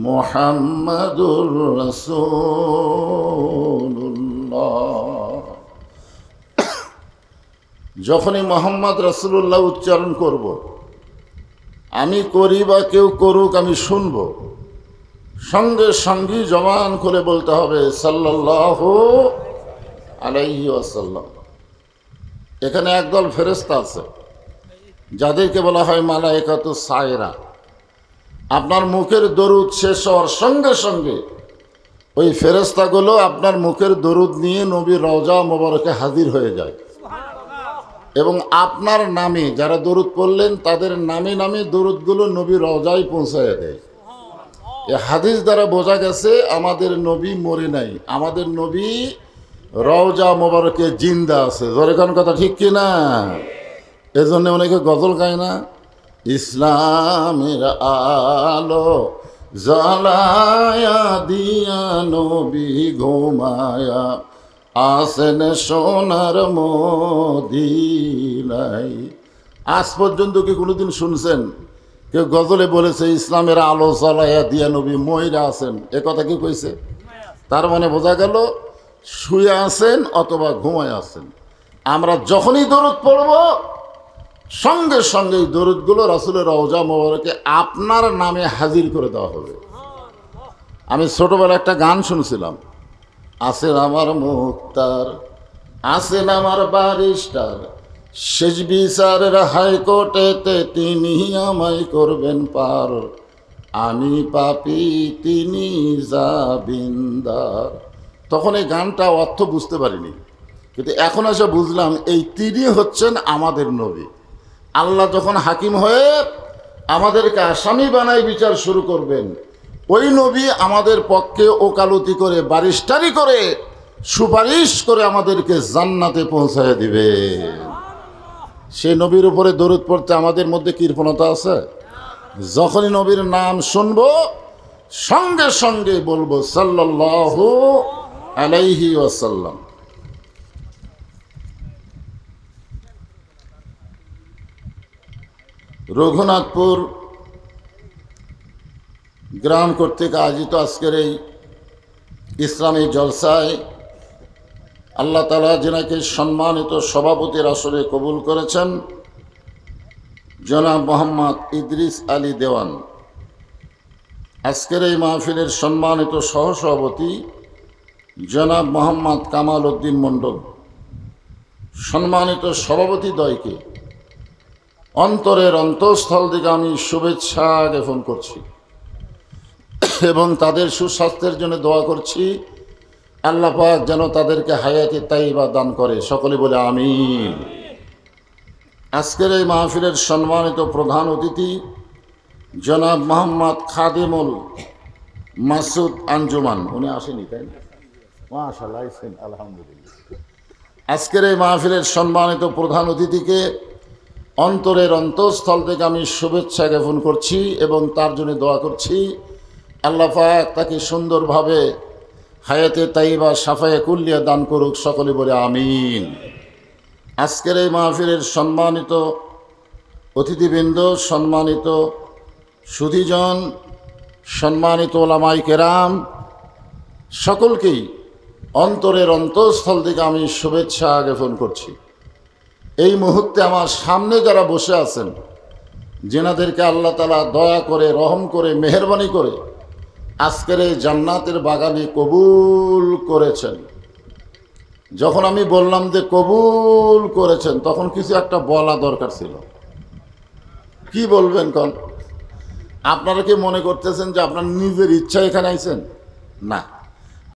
মুহাম্মাদুর রাসূলুল্লাহ। যখনই মোহাম্মদ রাসূলুল্লাহ উচ্চারণ করব, আমি করি বা কেউ করুক, আমি শুনব, সঙ্গে সঙ্গে জবান খুলে বলতে হবে সাল্লাল্লাহু আলাইহি ওয়াসাল্লাম। এখানে একদল ফেরেশতা আছে যাদেরকে বলা হয় মালায়েকাতুস সায়রা। আপনার মুখের দরুদ শেষ হওয়ার সঙ্গে সঙ্গে ওই ফেরেশতাগুলো আপনার মুখের দরুদ নিয়ে নবীর রওজা মোবারকে হাজির হয়ে যায় এবং আপনার নামে যারা দরুদ পড়লেন তাদের নামে নামে দরুদগুলো নবীর রওজায় পৌঁছায় দেয়। এই হাদিস দ্বারা বোঝা গেছে আমাদের নবী মরে নাই, আমাদের নবী রওজা মোবারকে জিন্দা আছে। জোরেখান কথা ঠিক কিনা? এজন্য অনেকে গজল গায় না, ইসলামের আলো জ্বালায়া দিয়া নবী ঘুমায়া আসেন সোনার মদিনায়। আজ পর্যন্ত কি কোনোদিন শুনছেন কেউ গজলে বলেছে ইসলামের আলো জ্বালায়া দিয়া নবী ময়রা আছেন? এ কথা কি কইছে? তার মানে বোঝা গেল শুয়ে আছেন অথবা ঘুমায় আছেন। আমরা যখনই দরুদ পড়ব সঙ্গে সঙ্গে এই দরুদগুলো রাসূলের রওজা মোবারকে আপনার নামে হাজির করে দেওয়া হবে। আমি ছোটবেলা একটা গান শুনছিলাম, আছেন আমার মুক্তার, আছেন আমার ব্যারিস্টার, শেষ বিচারের হাইকোর্টেতে তিনি আমায় করবেন পার, আমি পাপী তিনি জামিনদার। তখন এই গানটা অর্থ বুঝতে পারিনি, কিন্তু এখন এসে বুঝলাম এই তিনি হচ্ছেন আমাদের নবী। আল্লাহ যখন হাকিম হয়ে আমাদেরকে আসামি বানাই বিচার শুরু করবেন, ওই নবী আমাদের পক্ষে ওকালতি করে ব্যারিস্টারি করে সুপারিশ করে আমাদেরকে জান্নাতে পৌঁছায় দিবে। সেই নবীর উপরে দরুদ পড়তে আমাদের মধ্যে কৃপণতা আছে? যখনই নবীর নাম শুনবো সঙ্গে সঙ্গে বলবো সাল্লাল্লাহু আলাইহি ওয়াসাল্লাম। রঘুনাথপুর গ্রাম কর্তৃক আয়োজিত আজকের এই ইসলামী জলসায় আল্লাহ তাআলা যিনাকে সম্মানিত সভাপতির আসরে কবুল করেছেন, জনাব মোহাম্মদ ইদ্রিস আলী দেওয়ান। আজকের এই মাহফিলের সম্মানিত সহসভাপতি জনাব মোহাম্মদ কামাল উদ্দিন মণ্ডল। সম্মানিত সভাপতিদ্বয়কে অন্তরের অন্তঃস্থল থেকে আমি শুভেচ্ছা জ্ঞাপন করছি এবং তাদের সুস্বাস্থ্যের জন্য দোয়া করছি। আল্লাহ পাক যেন তাদেরকে হায়াতে তাইয়্যিবা দান করে, সকলে বলে আমিন। আজকের এই মাহফিলের সম্মানিত প্রধান অতিথি জনাব মোহাম্মদ খাদিমুল মাসুদ আঞ্জুমান, উনি আসেনি তাই না? মাশাআল্লাহ, আইছেন, আলহামদুলিল্লাহ। আজকের এই মাহফিলের সম্মানিত প্রধান অতিথিকে অন্তরের অন্তঃস্থল থেকে আমি শুভেচ্ছা জ্ঞাপন করছি এবং তার জন্য দোয়া করছি। আল্লাহ পাক তাকে সুন্দরভাবে হায়াতে তাইয়্যিবা সাফায়ে কুল্লিয়া দান করুক, সকলে বলে আমিন। আজকের এই মাহফিলের সম্মানিত অতিথিবৃন্দ, সম্মানিত সুধীজন, সম্মানিত ওলামায়ে কেরাম, সকলকেই অন্তরের অন্তঃস্থল থেকে আমি শুভেচ্ছা জ্ঞাপন করছি। এই মুহূর্তে আমার সামনে যারা বসে আছেন, যেনাদেরকে আল্লাহ তাআলা দয়া করে, রহম করে, মেহেরবানি করে আজকের এই জান্নাতের বাগানে কবুল করেছেন। যখন আমি বললাম যে কবুল করেছেন, তখন কিছু একটা বলা দরকার ছিল। কি বলবেন কোন? আপনারা কি মনে করতেছেন যে আপনার নিজের ইচ্ছা এখানে আইছেন? না,